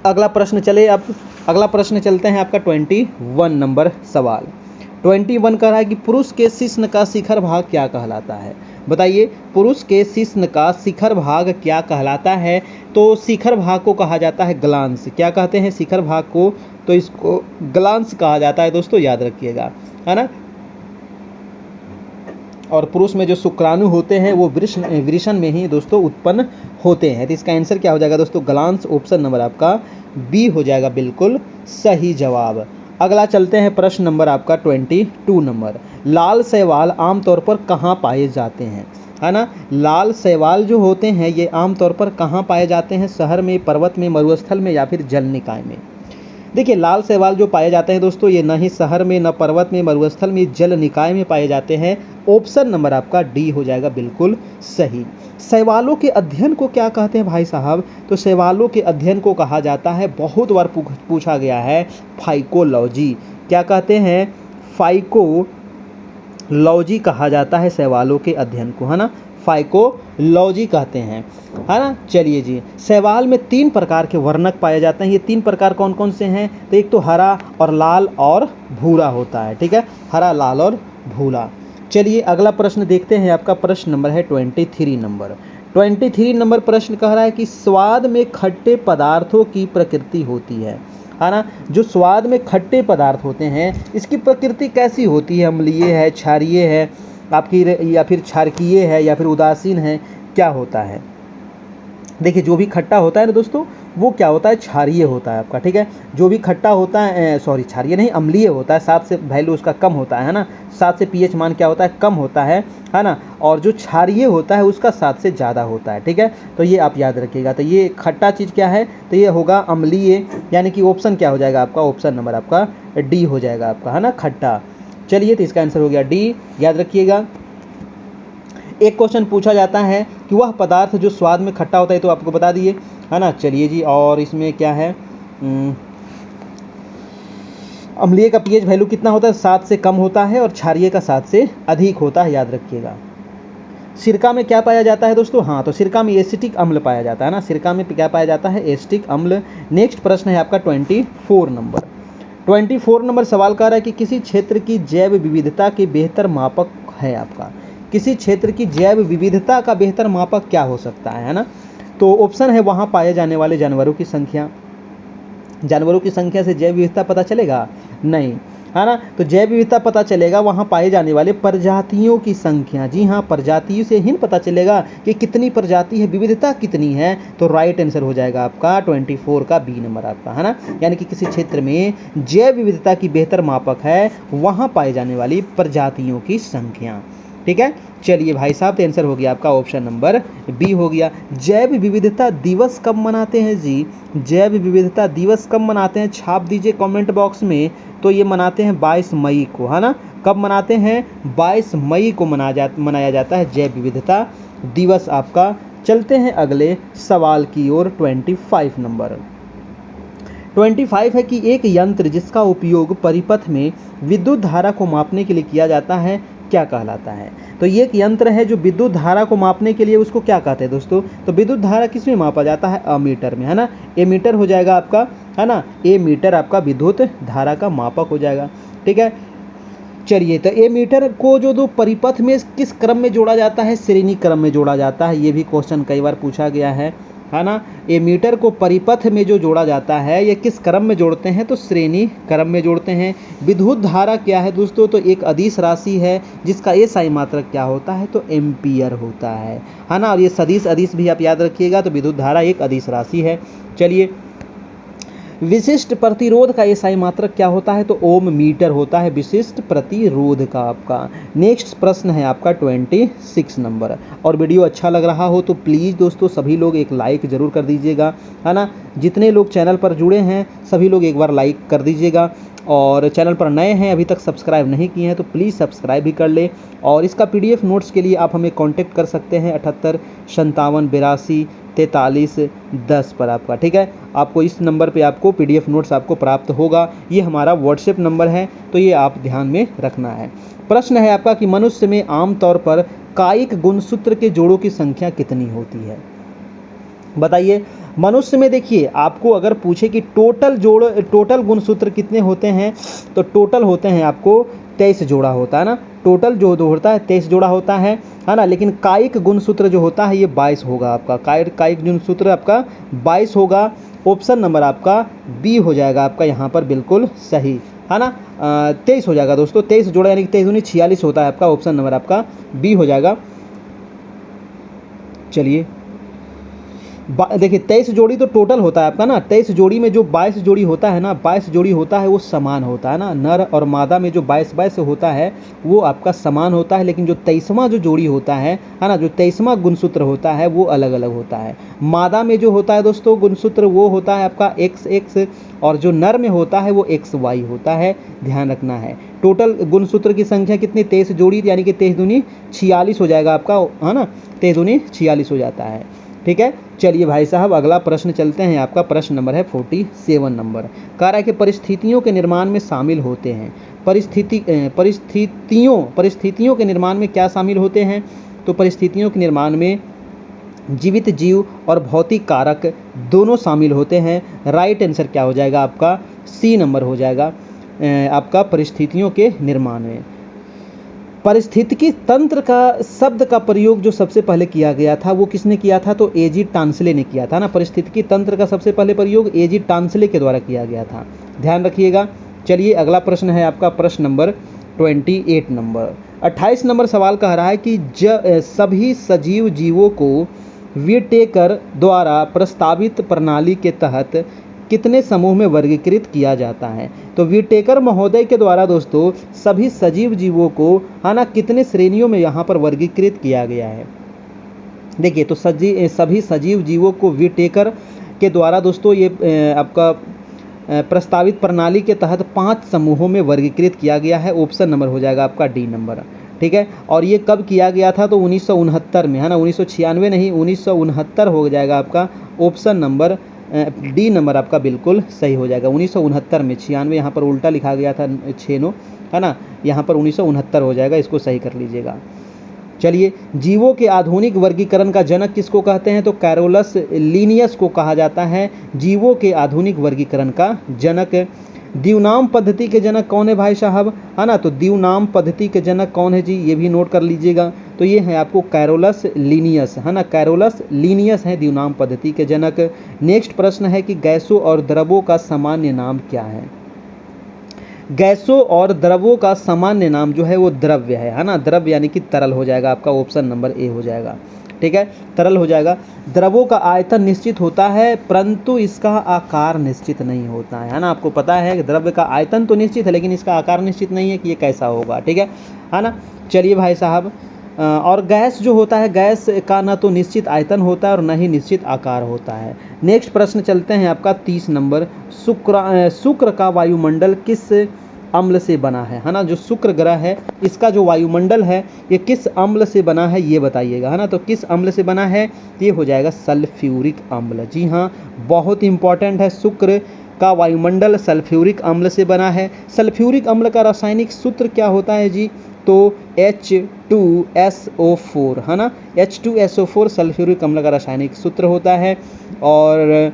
अगला प्रश्न चले। अब अगला प्रश्न चलते हैं, आपका 21 नंबर सवाल। 21 कह रहा है कि पुरुष के शिश्न का शिखर भाग क्या कहलाता है? बताइए, पुरुष के शिश्न का शिखर भाग क्या कहलाता है? तो शिखर भाग को कहा जाता है ग्लांस। क्या कहते हैं शिखर भाग को? तो इसको ग्लांस कहा जाता है दोस्तों, याद रखिएगा, है ना। और पुरुष में जो शुक्राणु होते हैं वो वृषण में ही दोस्तों उत्पन्न होते हैं। तो इसका आंसर क्या हो जाएगा दोस्तों? ग्लांस। ऑप्शन नंबर आपका बी हो जाएगा बिल्कुल सही जवाब। अगला चलते हैं, प्रश्न नंबर आपका 22 नंबर। लाल शैवाल आमतौर पर कहाँ पाए जाते हैं? है ना। लाल शैवाल जो होते हैं ये आमतौर पर कहाँ पाए जाते हैं? शहर में, पर्वत में, मरुस्थल में, या फिर जल निकाय में? देखिए, लाल शैवाल जो पाए जाते हैं दोस्तों ये न ही शहर में, न पर्वत में, मरुस्थल में, जल निकाय में पाए जाते हैं। ऑप्शन नंबर आपका डी हो जाएगा बिल्कुल सही। शैवालों के अध्ययन को क्या कहते हैं भाई साहब? तो शैवालों के अध्ययन को कहा जाता है, बहुत बार पूछा गया है, फाइकोलॉजी। क्या कहते हैं? लॉजी कहा जाता है शैवालों के अध्ययन को, है ना, फाइकोलॉजी कहते हैं, है ना। चलिए जी, शैवाल में 3 प्रकार के वर्णक पाए जाते हैं। ये 3 प्रकार कौन कौन से हैं? तो एक तो हरा और लाल और भूरा होता है, ठीक है, हरा, लाल और भूरा। चलिए अगला प्रश्न देखते हैं। आपका प्रश्न नंबर है 23 नंबर। 23 नंबर प्रश्न कह रहा है कि स्वाद में खट्टे पदार्थों की प्रकृति होती है ना। जो स्वाद में खट्टे पदार्थ होते हैं इसकी प्रकृति कैसी होती है? अम्लीय है, क्षारीय है आपकी, या फिर क्षारकीय है, या फिर उदासीन है, क्या होता है? देखिए जो भी खट्टा होता है ना दोस्तों, वो क्या होता है? क्षारीय होता है आपका, ठीक है। जो भी खट्टा होता है, सॉरी क्षारीय नहीं, अम्लीय होता है, 7 से वैल्यू उसका कम होता है ना, 7 से पीएच मान क्या होता है? कम होता है ना। और जो क्षारीय होता है उसका 7 से ज़्यादा होता है, ठीक है। तो ये आप याद रखिएगा। तो ये खट्टा चीज़ क्या है? तो ये होगा अम्लीय, यानी कि ऑप्शन क्या हो जाएगा आपका? ऑप्शन नंबर आपका डी हो जाएगा आपका, है ना, खट्टा। चलिए तो इसका आंसर हो गया डी, याद रखिएगा। एक क्वेश्चन पूछा जाता है कि वह पदार्थ जो स्वाद में खट्टा होता है, तो आपको बता दिए, है ना। चलिए जी, और इसमें क्या है? अम्लीय का पीएच वैल्यू कितना होता है? 7 से कम होता है, और क्षारीय का 7 से अधिक होता है, याद रखिएगा। सिरका में क्या पाया जाता है दोस्तों? हाँ, तो सिरका में एसिटिक अम्ल पाया जाता है ना। सिरका में क्या पाया जाता है? एसिटिक अम्ल। नेक्स्ट प्रश्न है आपका 24 नंबर। 24 नंबर सवाल कर रहा है कि किसी क्षेत्र की जैव विविधता के बेहतर मापक है आपका। किसी क्षेत्र की जैव विविधता का बेहतर मापक क्या हो सकता है ना। तो ऑप्शन है वहाँ पाए जाने वाले जानवरों की संख्या। जानवरों की संख्या से जैव विविधता पता चलेगा? नहीं, है ना। तो जैव विविधता पता चलेगा वहाँ पाए जाने वाले प्रजातियों की संख्या। जी हाँ, प्रजातियों से ही पता चलेगा कि कितनी प्रजाति है, विविधता कितनी है। तो राइट आंसर हो जाएगा आपका 24 का बी नंबर आपका, है ना। यानी कि किसी क्षेत्र में जैव विविधता की बेहतर मापक है वहाँ पाए जाने वाली प्रजातियों की संख्या, ठीक है। चलिए भाई साहब, तो आंसर हो गया आपका ऑप्शन नंबर बी हो गया। जैव विविधता दिवस कब मनाते हैं जी? जैव विविधता दिवस कब मनाते हैं? छाप दीजिए कमेंट बॉक्स में। तो ये मनाते हैं 22 मई को, है ना। कब मनाते हैं? 22 मई को मनाया जाता है जैव विविधता दिवस आपका। चलते हैं अगले सवाल की ओर। 25 नंबर। 25 है कि एक यंत्र जिसका उपयोग परिपथ में विद्युत धारा को मापने के लिए किया जाता है क्या कहलाता है? तो ये एक यंत्र है जो विद्युत धारा को मापने के लिए, उसको क्या कहते हैं दोस्तों? तो विद्युत धारा किस में मापा जाता है? अमीटर में, है ना। एमीटर हो जाएगा आपका, है ना। एमीटर आपका विद्युत धारा का मापक हो जाएगा, ठीक है। चलिए, तो एमीटर को जो दो परिपथ में किस क्रम में जोड़ा जाता है? श्रेणी क्रम में जोड़ा जाता है। ये भी क्वेश्चन कई बार पूछा गया है ना। एमीटर को परिपथ में जो जोड़ा जाता है ये किस क्रम में जोड़ते हैं? तो श्रेणी क्रम में जोड़ते हैं। विद्युत धारा क्या है दोस्तों? तो एक अदिश राशि है जिसका एसआई मात्रक क्या होता है? तो एम्पियर होता है ना। और ये सदिश अदिश भी आप याद रखिएगा। तो विद्युत धारा एक अदिश राशि है। चलिए, विशिष्ट प्रतिरोध का एसआई मात्रक क्या होता है? तो ओम मीटर होता है विशिष्ट प्रतिरोध का आपका। नेक्स्ट प्रश्न है आपका 26 नंबर। और वीडियो अच्छा लग रहा हो तो प्लीज़ दोस्तों सभी लोग एक लाइक ज़रूर कर दीजिएगा, है ना। जितने लोग चैनल पर जुड़े हैं सभी लोग एक बार लाइक कर दीजिएगा, और चैनल पर नए हैं अभी तक सब्सक्राइब नहीं किए हैं तो प्लीज़ सब्सक्राइब भी कर ले। और इसका PDF नोट्स के लिए आप हमें कांटेक्ट कर सकते हैं 78 57 82 43 10 पर आपका, ठीक है। आपको इस नंबर पे आपको PDF नोट्स आपको प्राप्त होगा। ये हमारा व्हाट्सएप नंबर है, तो ये आप ध्यान में रखना है। प्रश्न है आपका कि मनुष्य में आमतौर पर कायिक गुणसूत्र के जोड़ों की संख्या कितनी होती है? बताइए। मनुष्य में देखिए, आपको अगर पूछे कि टोटल गुणसूत्र कितने होते हैं, तो टोटल होते हैं आपको 23 जोड़ा होता है ना। टोटल जो होता है 23 जोड़ा होता है ना। लेकिन कायिक गुणसूत्र जो होता है ये 22 होगा आपका। कायिक गुणसूत्र आपका 22 होगा। ऑप्शन नंबर आपका बी हो जाएगा आपका यहाँ पर बिल्कुल सही, है ना। 23 हो जाएगा दोस्तों। 23 जोड़ा यानी कि 23 दूनी 46 होता है आपका। ऑप्शन नंबर आपका बी हो जाएगा। चलिए, देखिए 23 जोड़ी तो टोटल होता है आपका ना। 23 जोड़ी में जो 22 जोड़ी होता है ना, 22 जोड़ी होता है वो समान होता है ना। नर और मादा में जो 22 होता है वो आपका समान होता है। लेकिन जो 23वां जो जोड़ी होता है ना, जो 23वां गुणसूत्र होता है वो अलग अलग होता है। मादा में जो होता है दोस्तों गुणसूत्र वो होता है आपका XX, और जो नर में होता है वो XY होता है, ध्यान रखना है। टोटल गुणसूत्र की संख्या कितनी? 23 जोड़ी, यानी कि 23 दूनी 46 हो जाएगा आपका, है ना। 23 दूनी 46 हो जाता है। ठीक है। चलिए भाई साहब अगला प्रश्न चलते हैं, आपका प्रश्न नंबर है 47 नंबर। कह रहा है कि परिस्थितियों के निर्माण में शामिल होते हैं। परिस्थितियों के निर्माण में क्या शामिल होते हैं? तो परिस्थितियों के निर्माण में जीवित जीव और भौतिक कारक दोनों शामिल होते हैं। राइट आंसर क्या हो जाएगा आपका? सी नंबर हो जाएगा आपका परिस्थितियों के निर्माण में। पारिस्थितिकी तंत्र का शब्द का प्रयोग जो सबसे पहले किया गया था वो किसने किया था? तो एजी टांसले ने किया था ना। पारिस्थितिकी तंत्र का सबसे पहले प्रयोग एजी टांसले के द्वारा किया गया था, ध्यान रखिएगा। चलिए अगला प्रश्न है आपका प्रश्न नंबर 28 नंबर। 28 नंबर सवाल कह रहा है कि सभी सजीव जीवों को व्हिटेकर द्वारा प्रस्तावित प्रणाली के तहत कितने समूह में वर्गीकृत किया जाता है? तो व्हिटेकर महोदय के द्वारा दोस्तों सभी सजीव जीवों को है ना कितने श्रेणियों में यहाँ पर वर्गीकृत किया गया है? देखिए तो सभी सजीव जीवों को व्हिटेकर के द्वारा दोस्तों ये आपका प्रस्तावित प्रणाली के तहत 5 समूहों में वर्गीकृत किया गया है। ऑप्शन नंबर हो जाएगा आपका डी नंबर, ठीक है। और ये कब किया गया था? तो 1969 में, है ना। 1996 नहीं, 1969 हो जाएगा आपका। ऑप्शन नंबर डी नंबर आपका बिल्कुल सही हो जाएगा। 1969 में, 96 यहाँ पर उल्टा लिखा गया था 6 है ना, यहाँ पर 1969 हो जाएगा, इसको सही कर लीजिएगा। चलिए जीवों के आधुनिक वर्गीकरण का जनक किसको कहते हैं? तो कैरोलस लीनियस को कहा जाता है जीवों के आधुनिक वर्गीकरण का जनक। द्विनाम पद्धति के जनक कौन है भाई साहब? है ना, तो द्विनाम पद्धति के जनक कौन है जी? ये भी नोट कर लीजिएगा। तो ये है आपको कैरोलस लीनियस, है ना, कैरोलस लीनियस है द्विनाम पद्धति के जनक। नेक्स्ट प्रश्न है कि गैसों और द्रवों का सामान्य नाम क्या है? गैसों और द्रवों का सामान्य नाम जो है वो द्रव्य है ना। द्रव्य यानी कि तरल हो जाएगा आपका। ऑप्शन नंबर ए हो जाएगा, ठीक है, तरल हो जाएगा। द्रवों का आयतन निश्चित होता है परंतु इसका आकार निश्चित नहीं होता है ना। आपको पता है कि द्रव्य का आयतन तो निश्चित है लेकिन इसका आकार निश्चित नहीं है कि ये कैसा होगा, ठीक है ना। चलिए भाई साहब, और गैस जो होता है, गैस का ना तो निश्चित आयतन होता है और न ही निश्चित आकार होता है। नेक्स्ट प्रश्न चलते हैं आपका 30 नंबर। शुक्र का वायुमंडल किस अम्ल से बना है ना। जो शुक्र ग्रह है इसका जो वायुमंडल है ये किस अम्ल से बना है ये बताइएगा, है ना। तो किस अम्ल से बना है? ये हो जाएगा सल्फ्यूरिक अम्ल। जी हाँ, बहुत इंपॉर्टेंट है। शुक्र का वायुमंडल सल्फ्यूरिक अम्ल से बना है। सल्फ्यूरिक अम्ल का रासायनिक सूत्र क्या होता है जी? तो H2SO4, है ना। H2SO4 सल्फ्यूरिक अम्ल का रासायनिक सूत्र होता है। और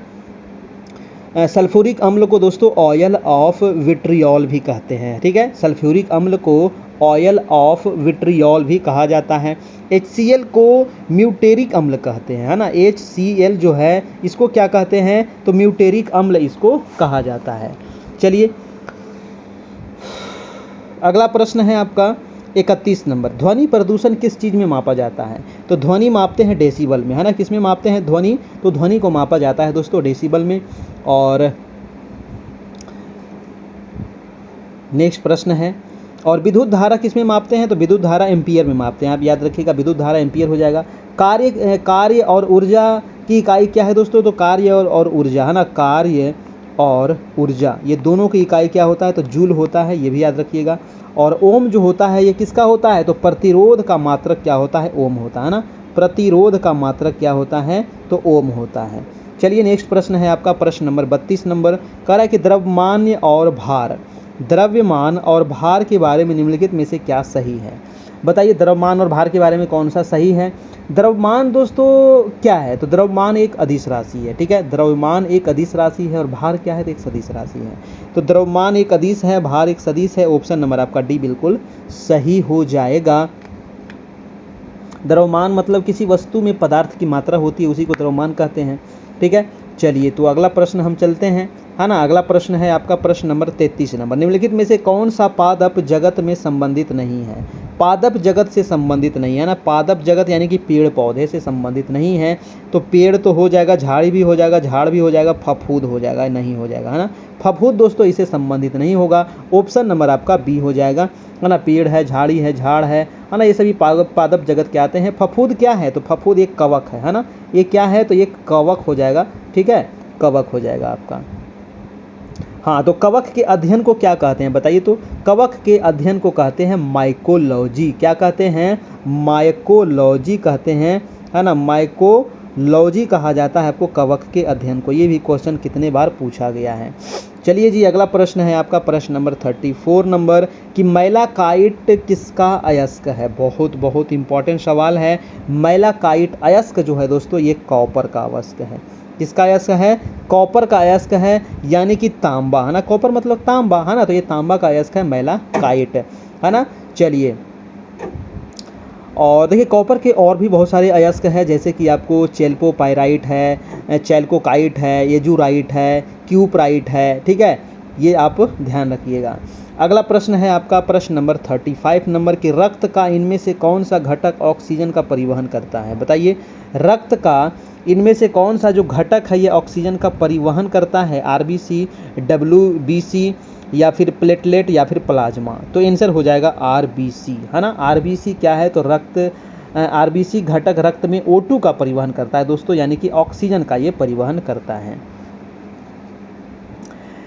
सल्फ्यूरिक अम्ल को दोस्तों ऑयल ऑफ विट्रियोल भी कहते हैं, ठीक है। सल्फ्यूरिक अम्ल को ऑयल ऑफ विट्रियोल भी कहा जाता है। HCl को म्यूटेरिक अम्ल कहते हैं, है ना। HCl जो है इसको क्या कहते हैं? तो म्यूटेरिक अम्ल इसको कहा जाता है। चलिए अगला प्रश्न है आपका 31 नंबर। ध्वनि प्रदूषण किस चीज़ में मापा जाता है? तो ध्वनि मापते हैं डेसिबल में, है ना। किस में मापते हैं ध्वनि? तो ध्वनि को मापा जाता है दोस्तों डेसिबल में। और नेक्स्ट प्रश्न है, और विद्युत धारा किस में मापते हैं? तो विद्युत धारा एम्पियर में मापते हैं। आप याद रखिएगा, विद्युत धारा एम्पियर हो जाएगा। कार्य और ऊर्जा की इकाई क्या है दोस्तों? तो कार्य और ऊर्जा, है ना। कार्य और ऊर्जा ये दोनों की इकाई क्या होता है? तो जूल होता है, ये भी याद रखिएगा। और ओम जो होता है ये किसका होता है? तो प्रतिरोध का मात्रक क्या होता है? ओम होता है ना। प्रतिरोध का मात्रक क्या होता है? तो ओम होता है। चलिए नेक्स्ट प्रश्न है आपका प्रश्न नंबर 32 नंबर। कह रहा है कि द्रव्यमान और भार के बारे में निम्नलिखित में से क्या सही है? बताइए द्रव्यमान और भार के बारे में कौन सा सही है? द्रव्यमान दोस्तों क्या है? तो द्रव्यमान एक अदिश राशि है, ठीक है। द्रव्यमान एक अदिश राशि है और भार क्या है? तो एक सदिश राशि है। तो द्रव्यमान एक अदिश है, भार एक सदिश है। ऑप्शन नंबर आपका डी बिल्कुल सही हो जाएगा। द्रव्यमान मतलब किसी वस्तु में पदार्थ की मात्रा होती है, उसी को द्रव्यमान कहते हैं, ठीक है। चलिए तो अगला प्रश्न हम चलते हैं, है ना। अगला प्रश्न है आपका प्रश्न नंबर 33 नंबर। निम्नलिखित में से कौन सा पादप जगत में संबंधित नहीं है? पादप जगत से संबंधित नहीं है ना। पादप जगत यानी कि पेड़ पौधे से संबंधित नहीं है। तो पेड़ तो हो जाएगा, झाड़ी भी हो जाएगा, झाड़ भी हो जाएगा, फफूद हो जाएगा, नहीं हो जाएगा, है ना। फफूद दोस्तों इससे संबंधित नहीं होगा। ऑप्शन नंबर आपका बी हो जाएगा, है ना। पेड़ है, झाड़ी है, झाड़ है ना, ये सभी पादप जगत के आते हैं। फफूद क्या है? तो फफूद एक कवक है ना। ये क्या है? तो ये कवक हो जाएगा, ठीक है, कवक हो जाएगा आपका। हाँ, तो कवक के अध्ययन को क्या कहते हैं बताइए? तो कवक के अध्ययन को कहते हैं माइकोलॉजी। क्या कहते हैं? माइकोलॉजी कहते हैं, है ना। लॉजी कहा जाता है आपको कवक के अध्ययन को। ये भी क्वेश्चन कितने बार पूछा गया है। चलिए जी, अगला प्रश्न है आपका प्रश्न नंबर 34 नंबर कि मैलाकाइट किसका अयस्क है। बहुत बहुत इंपॉर्टेंट सवाल है। मैलाकाइट अयस्क जो है दोस्तों ये कॉपर का अयस्क है। किसका अयस्क है? कॉपर का अयस्क है, यानी कि तांबा, है ना। कॉपर मतलब तांबा, है ना, तो ये तांबा का अयस्क है मैलाकाइट, है ना। चलिए, और देखिए कॉपर के और भी बहुत सारे अयस्क हैं, जैसे कि आपको चेल्कोपाइराइट है, चेल्कोकाइट है, एजुराइट है, क्यूपराइट है, ठीक है, ये आप ध्यान रखिएगा। अगला प्रश्न है आपका प्रश्न नंबर 35 नंबर कि रक्त का इनमें से कौन सा घटक ऑक्सीजन का परिवहन करता है। बताइए, रक्त का इनमें से कौन सा जो घटक है ये ऑक्सीजन का परिवहन करता है? आरबीसी, डब्ल्यूबीसी, या फिर प्लेटलेट, या फिर प्लाज्मा। तो आंसर हो जाएगा आरबीसी, है ना। आरबीसी क्या है? तो आरबीसी घटक रक्त में O2 का परिवहन करता है दोस्तों, यानी कि ऑक्सीजन का ये परिवहन करता है।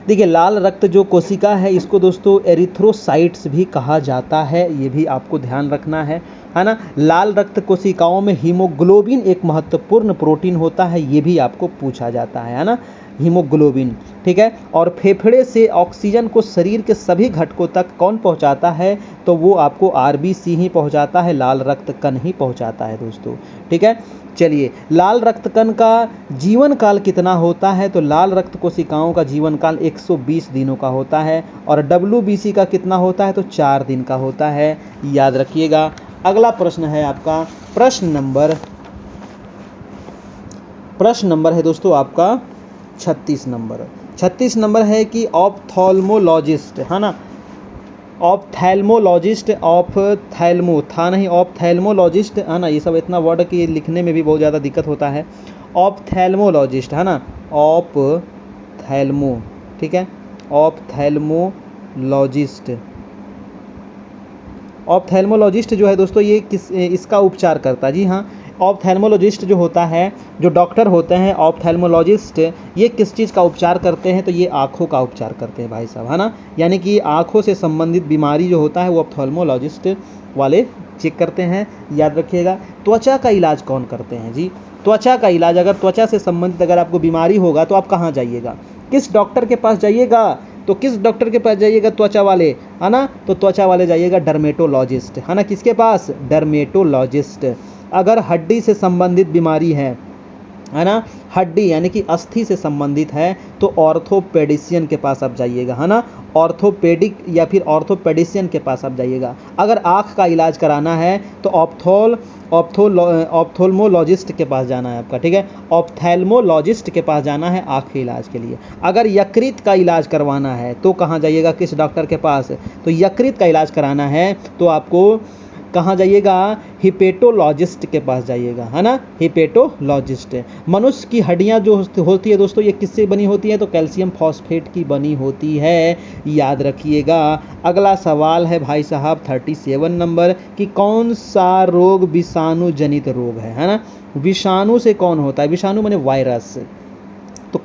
देखिए, लाल रक्त जो कोशिका है इसको दोस्तों एरिथ्रोसाइट्स भी कहा जाता है, ये भी आपको ध्यान रखना है ना। लाल रक्त कोशिकाओं में हीमोग्लोबिन एक महत्वपूर्ण प्रोटीन होता है, ये भी आपको पूछा जाता है ना, हीमोग्लोबिन, ठीक है। और फेफड़े से ऑक्सीजन को शरीर के सभी घटकों तक कौन पहुंचाता है? तो वो आपको आरबीसी ही पहुंचाता है, लाल रक्त कण ही पहुंचाता है दोस्तों, ठीक है। चलिए, लाल रक्त कण का जीवन काल कितना होता है? तो लाल रक्त कोशिकाओं का जीवन काल 120 दिनों का होता है, और डब्ल्यूबीसी का कितना होता है? तो 4 दिन का होता है, याद रखिएगा। अगला प्रश्न है आपका प्रश्न नंबर है दोस्तों आपका 36 नंबर है कि ऑप्थेल्मोलॉजिस्ट, है ना, ऑप्थेल्मोलॉजिस्ट, ऑप्थेल्मोलॉजिस्ट, है ना, ये सब इतना वर्ड कि लिखने में भी बहुत ज़्यादा दिक्कत होता है। ऑप्थेल्मोलॉजिस्ट, है ना, ऑप्थेल्मो, ठीक है, ऑप्थेल्मोलॉजिस्ट जो है दोस्तों ये इसका उपचार करता है। जी हाँ, ऑप्थेल्मोलॉजिस्ट जो होता है, जो डॉक्टर होते हैं ऑप्थेल्मोलॉजिस्ट, ये किस चीज़ का उपचार करते हैं? तो ये आँखों का उपचार करते हैं भाई साहब, है ना। यानी कि आँखों से संबंधित बीमारी जो होता है वो ऑप्थेल्मोलॉजिस्ट वाले चेक करते हैं, याद रखिएगा। त्वचा का इलाज कौन करते हैं? जी, त्वचा का इलाज, अगर त्वचा से संबंधित अगर आपको बीमारी होगा तो आप कहाँ जाइएगा? किस डॉक्टर के पास जाइएगा? तो किस डॉक्टर के पास जाइएगा? त्वचा वाले, है ना, तो त्वचा वाले जाइएगा डर्मेटोलॉजिस्ट, है ना। किसके पास? डर्मेटोलॉजिस्ट। अगर हड्डी से संबंधित बीमारी है ना, हड्डी यानी कि अस्थि से संबंधित है, तो ऑर्थोपेडिशियन के पास आप जाइएगा, है ना, ऑर्थोपेडिक या फिर ऑर्थोपेडिशियन के पास आप जाइएगा। अगर आँख का इलाज कराना है तो ऑप्थेल्मोलॉजिस्ट के पास जाना है आपका, ठीक है, ऑप्थेल्मोलॉजिस्ट के पास जाना है आँख के इलाज के लिए। अगर यकृत का इलाज करवाना है तो कहाँ जाइएगा? किस डॉक्टर के पास? तो यकृत का इलाज कराना है तो आपको कहाँ जाइएगा? हिपेटोलॉजिस्ट के पास जाइएगा, है ना, हिपेटोलॉजिस्ट। मनुष्य की हड्डियाँ जो होती है दोस्तों ये किससे बनी होती है? तो कैल्शियम फॉस्फेट की बनी होती है, याद रखिएगा। अगला सवाल है भाई साहब 37 नंबर कि कौन सा रोग विषाणु जनित रोग है ना। विषाणु से कौन होता है? विषाणु माने वायरस, तो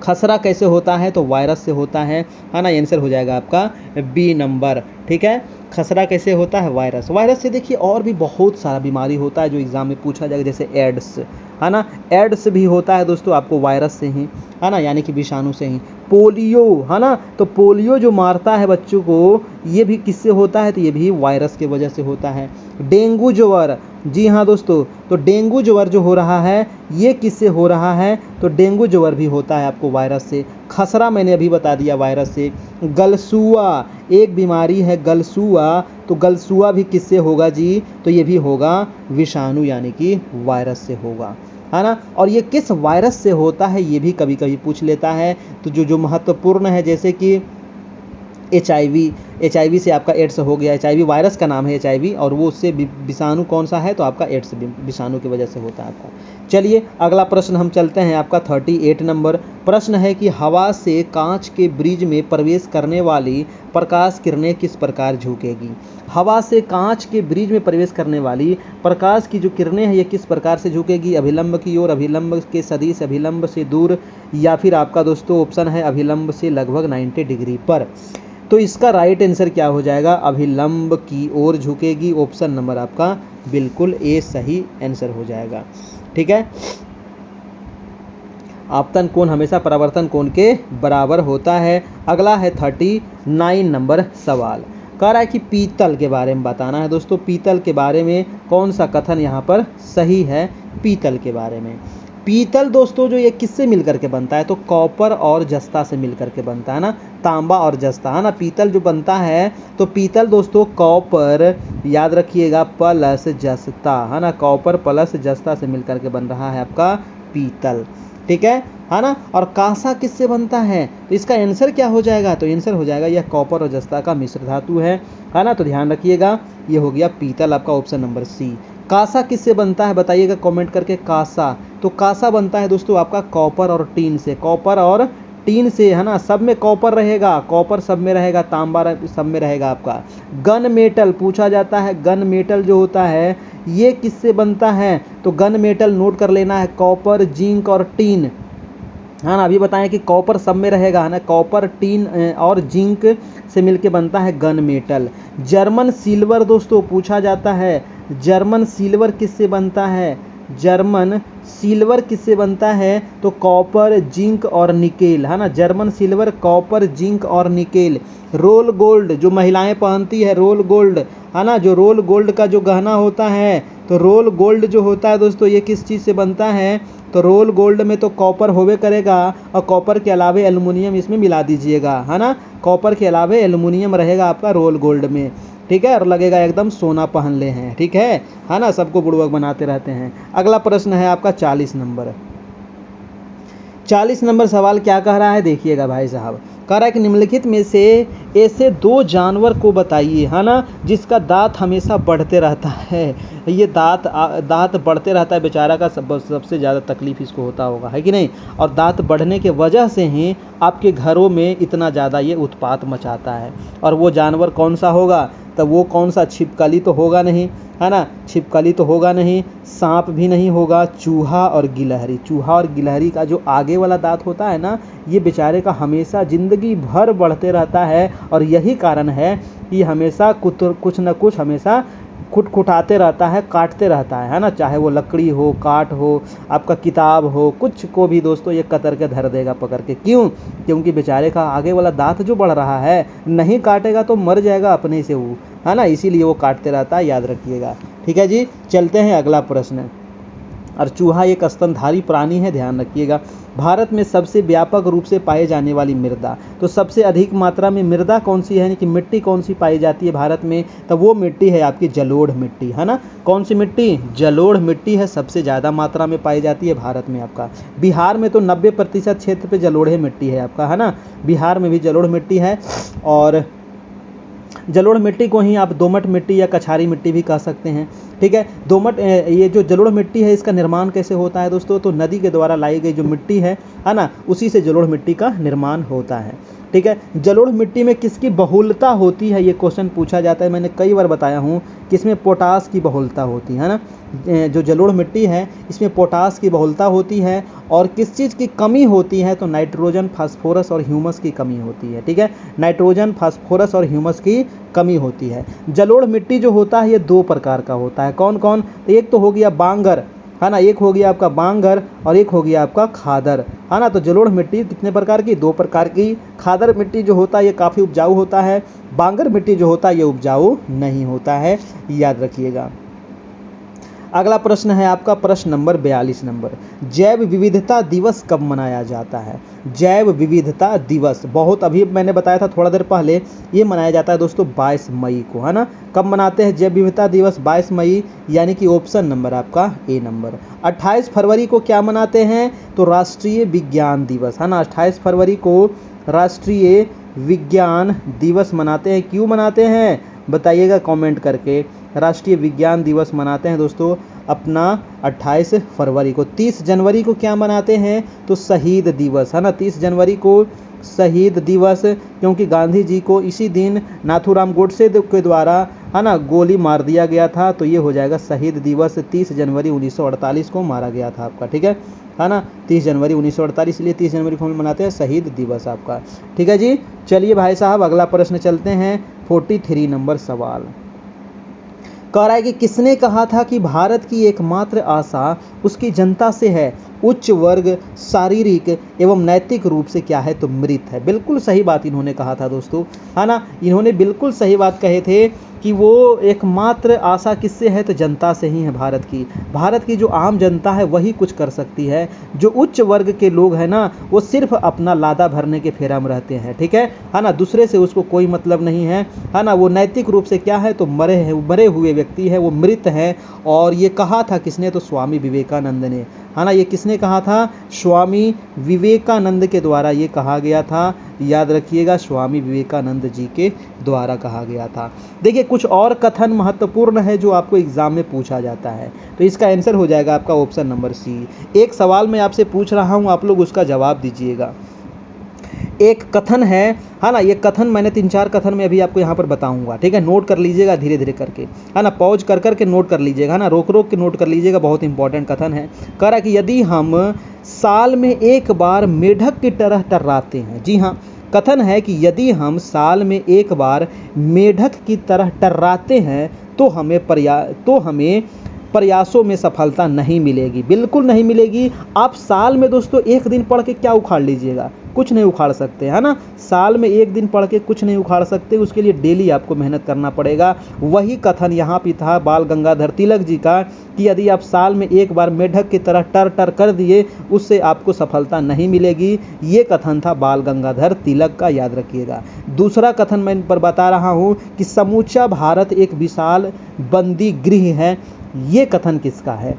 खसरा कैसे होता है? तो वायरस से होता है ना। आंसर हो जाएगा आपका बी नंबर, ठीक है। खसरा कैसे होता है? वायरस से देखिए और भी बहुत सारा बीमारी होता है जो एग्जाम में पूछा जाएगा, जैसे एड्स, है ना, एड्स भी होता है दोस्तों आपको वायरस से ही, है ना, यानी कि विषाणु से ही। पोलियो, है ना, तो पोलियो जो मारता है बच्चों को ये भी किससे होता है? तो ये भी वायरस की वजह से होता है। डेंगू ज्वर, जी हाँ दोस्तों, तो डेंगू ज्वर जो हो रहा है ये किससे हो रहा है? तो डेंगू ज्वर भी होता है आपको वायरस से। खसरा मैंने अभी बता दिया वायरस से। गलसुआ एक बीमारी है गलसुआ, तो गलसुआ भी किससे होगा जी? तो ये भी होगा विषाणु यानी कि वायरस से होगा, है ना। और ये किस वायरस से होता है ये भी कभी कभी पूछ लेता है। तो जो महत्वपूर्ण है जैसे कि HIV से आपका एड्स हो गया। HIV वायरस का नाम है HIV, और वो उससे विषाणु कौन सा है? तो आपका एड्स विषाणु की वजह से होता है आपका। चलिए अगला प्रश्न हम चलते हैं आपका 38 नंबर प्रश्न है कि हवा से कांच के ब्रिज में प्रवेश करने वाली प्रकाश किरणें किस प्रकार झुकेगी? हवा से कांच के ब्रिज में प्रवेश करने वाली प्रकाश की जो किरणें हैं ये किस प्रकार से झुकेगी? अभिलंब की ओर, अभिलंब के सदिश, अभिलंब से दूर, या फिर आपका दोस्तों ऑप्शन है अभिलंब से लगभग 90 डिग्री पर। तो इसका राइट आंसर क्या हो जाएगा? अभिलंब की ओर झुकेगी। ऑप्शन नंबर आपका बिल्कुल ए सही आंसर हो जाएगा, ठीक। ठीक है। आपतन कोण हमेशा परावर्तन कोण के बराबर होता है। अगला है 39 नंबर सवाल, कह रहा है कि पीतल के बारे में बताना है दोस्तों। पीतल के बारे में कौन सा कथन यहाँ पर सही है? पीतल के बारे में, पीतल दोस्तों जो ये किससे मिलकर के बनता है? तो कॉपर और जस्ता से मिलकर के बनता है ना, तांबा और जस्ता, है ना। पीतल जो बनता है तो पीतल दोस्तों कॉपर, याद रखिएगा, प्लस जस्ता, है ना, कॉपर प्लस जस्ता से मिलकर के बन रहा है आपका पीतल, ठीक है ना। और कांसा किससे बनता है? तो इसका आंसर क्या हो जाएगा? तो आंसर हो जाएगा यह कॉपर और जस्ता का मिश्र धातु है ना। तो ध्यान रखिएगा, ये हो गया पीतल, आपका ऑप्शन नंबर सी। कांसा किससे बनता है बताइएगा कमेंट करके। कांसा, तो कांसा बनता है दोस्तों आपका कॉपर और टीन से, कॉपर और टीन से, है ना। सब में कॉपर रहेगा, कॉपर सब में रहेगा, तांबा सब में रहेगा आपका। गन मेटल पूछा जाता है, गन मेटल जो होता है ये किससे बनता है? तो गन मेटल नोट कर लेना है, कॉपर, जिंक और टीन, है ना। अभी बताएं कि कॉपर सब में रहेगा, है ना, कॉपर, टीन और जिंक से मिलके बनता है गन मेटल। जर्मन सिल्वर दोस्तों पूछा जाता है, जर्मन सिल्वर किससे बनता है? जर्मन सिल्वर किससे बनता है? तो कॉपर, जिंक और निकेल, है ना। जर्मन सिल्वर कॉपर, जिंक और निकेल। रोल गोल्ड जो महिलाएं पहनती है, रोल गोल्ड, है ना, जो रोल गोल्ड का जो गहना होता है, तो रोल गोल्ड जो होता है दोस्तों ये किस चीज़ से बनता है? तो रोल गोल्ड में तो कॉपर होवे करेगा, और कॉपर के अलावे एल्युमिनियम इसमें मिला दीजिएगा, है ना। कॉपर के अलावे एल्युमिनियम रहेगा आपका रोल गोल्ड में, ठीक है, और लगेगा एकदम सोना पहन ले हैं, ठीक है ना। सबको बुड़बक बनाते रहते हैं। अगला प्रश्न है आपका 40 नंबर। 40 नंबर सवाल क्या कह रहा है देखिएगा भाई साहब, कह रहा है कि निम्नलिखित में से ऐसे दो जानवर को बताइए, है ना, जिसका दांत हमेशा बढ़ते रहता है। ये दांत बढ़ते रहता है बेचारा का, सबसे ज़्यादा तकलीफ इसको होता होगा, है कि नहीं। और दांत बढ़ने के वजह से ही आपके घरों में इतना ज़्यादा ये उत्पात मचाता है। और वो जानवर कौन सा होगा? तो वो कौन सा? छिपकली तो होगा नहीं, है ना, छिपकली तो होगा नहीं, सांप भी नहीं होगा, चूहा और गिलहरी। चूहा और गिलहरी का जो आगे वाला दांत होता है ना, ये बेचारे का हमेशा ज़िंदगी भर बढ़ते रहता है। और यही कारण है कि हमेशा कुछ न कुछ हमेशा खुटखुटाते रहता है, काटते रहता है ना। चाहे वो लकड़ी हो, काठ हो, आपका किताब हो, कुछ को भी दोस्तों ये कतर के धर देगा पकड़ के। क्यों? क्योंकि बेचारे का आगे वाला दांत जो बढ़ रहा है, नहीं काटेगा तो मर जाएगा अपने से वो, है ना, इसीलिए वो काटते रहता है, याद रखिएगा, ठीक है जी। चलते हैं अगला प्रश्न। और चूहा एक स्तनधारी प्राणी है, ध्यान रखिएगा। भारत में सबसे व्यापक रूप से पाए जाने वाली मृदा, तो सबसे अधिक मात्रा में मृदा कौन सी है, यानी कि मिट्टी कौन सी पाई जाती है भारत में? तो वो मिट्टी है आपकी जलोढ़ मिट्टी, है ना। कौन सी मिट्टी? जलोढ़ मिट्टी है, सबसे ज़्यादा मात्रा में पाई जाती है भारत में आपका। बिहार में तो 90% क्षेत्र पे जलोढ़े मिट्टी है आपका, है ना। बिहार में भी जलोढ़ मिट्टी है। और जलोढ़ मिट्टी को ही आप दोमट मिट्टी या कछारी मिट्टी भी कह सकते हैं, ठीक है। दोमट, ये जो जलोढ़ मिट्टी है इसका निर्माण कैसे होता है दोस्तों? तो नदी के द्वारा लाई गई जो मिट्टी है ना, उसी से जलोढ़ मिट्टी का निर्माण होता है, ठीक है। जलोढ़ मिट्टी में किसकी बहुलता होती है, ये क्वेश्चन पूछा जाता है। मैंने कई बार बताया हूँ कि इसमें पोटास की बहुलता होती है ना। जो जलोढ़ मिट्टी है इसमें पोटास की बहुलता होती है। और किस चीज़ की कमी होती है? तो नाइट्रोजन, फास्फोरस और ह्यूमस की कमी होती है, ठीक है। नाइट्रोजन, फास्फोरस और ह्यूमस की कमी होती है। जलोढ़ मिट्टी जो होता है ये दो प्रकार का होता है। कौन कौन? तो एक तो हो गया बांगर, है ना, एक हो गया आपका बांगर और एक हो गया आपका खादर, है ना। तो जलोढ़ मिट्टी कितने प्रकार की? दो प्रकार की। खादर मिट्टी जो होता है ये काफ़ी उपजाऊ होता है, बांगर मिट्टी जो होता है ये उपजाऊ नहीं होता है, याद रखिएगा। अगला प्रश्न है आपका प्रश्न नंबर 42 नंबर। जैव विविधता दिवस कब मनाया जाता है? जैव विविधता दिवस बहुत अभी मैंने बताया था थोड़ा देर पहले, ये मनाया जाता है दोस्तों 22 मई को, है ना। कब मनाते हैं जैव विविधता दिवस? 22 मई, यानी कि ऑप्शन नंबर आपका ए नंबर। 28 फरवरी को क्या मनाते हैं? तो राष्ट्रीय विज्ञान दिवस, है ना। 28 फरवरी को राष्ट्रीय विज्ञान दिवस मनाते हैं। क्यों मनाते हैं बताइएगा कमेंट करके। राष्ट्रीय विज्ञान दिवस मनाते हैं दोस्तों अपना 28 फरवरी को। 30 जनवरी को क्या मनाते हैं? तो शहीद दिवस, है ना। 30 जनवरी को शहीद दिवस, क्योंकि गांधी जी को इसी दिन नाथूराम गोडसे के द्वारा, है ना, गोली मार दिया गया था। तो ये हो जाएगा शहीद दिवस। 30 जनवरी 1948 को मारा गया था आपका, ठीक है ना। 30 जनवरी 1948, इसलिए 30 जनवरी को हम मनाते हैं शहीद दिवस आपका, ठीक है जी। चलिए भाई साहब अगला प्रश्न चलते हैं 43 नंबर सवाल। कह रहा है कि किसने कहा था कि भारत की एकमात्र आशा उसकी जनता से है, उच्च वर्ग शारीरिक एवं नैतिक रूप से क्या है तो मृत है। बिल्कुल सही बात इन्होंने कहा था दोस्तों, है ना। इन्होंने बिल्कुल सही बात कहे थे कि वो एकमात्र आशा किससे है तो जनता से ही है। भारत की जो आम जनता है वही कुछ कर सकती है। जो उच्च वर्ग के लोग हैं ना वो सिर्फ अपना लादा भरने के फेरा में रहते हैं, ठीक है ना। दूसरे से उसको कोई मतलब नहीं है ना। वो नैतिक रूप से क्या है तो मरे हुए व्यक्ति है, वो मृत है। और ये कहा था किसने तो स्वामी विवेकानंद ने, है ना। ये किसने कहा था? स्वामी विवेकानंद के द्वारा ये कहा गया था। याद रखिएगा, स्वामी विवेकानंद जी के द्वारा कहा गया था। देखिए कुछ और कथन महत्वपूर्ण है जो आपको एग्जाम में पूछा जाता है, तो इसका आंसर हो जाएगा आपका ऑप्शन नंबर सी। एक सवाल मैं आपसे पूछ रहा हूं, आप लोग उसका जवाब दीजिएगा। एक कथन है ना। ये कथन मैंने 3-4 कथन में अभी आपको यहाँ पर बताऊंगा, ठीक है। नोट कर लीजिएगा धीरे धीरे करके, है ना। पॉज कर करके नोट कर लीजिएगा, है ना। रोक रोक के नोट कर लीजिएगा, बहुत इंपॉर्टेंट कथन है। कह रहा कि यदि हम साल में एक बार मेढक की तरह टर्राते हैं, जी हाँ, कथन है कि यदि हम साल में एक बार मेढक की तरह टर्राते हैं तो हमें प्रयासों में सफलता नहीं मिलेगी, बिल्कुल नहीं मिलेगी। आप साल में दोस्तों एक दिन पढ़ के क्या उखाड़ लीजिएगा? कुछ नहीं उखाड़ सकते, है ना। साल में एक दिन पढ़ के कुछ नहीं उखाड़ सकते, उसके लिए डेली आपको मेहनत करना पड़ेगा। वही कथन यहाँ पे था बाल गंगाधर तिलक जी का कि यदि आप साल में एक बार मेढक की तरह टर टर कर दिए उससे आपको सफलता नहीं मिलेगी। ये कथन था बाल गंगाधर तिलक का, याद रखिएगा। दूसरा कथन मैं पर बता रहा हूँ कि समूचा भारत एक विशाल बंदी गृह है। ये कथन किसका है?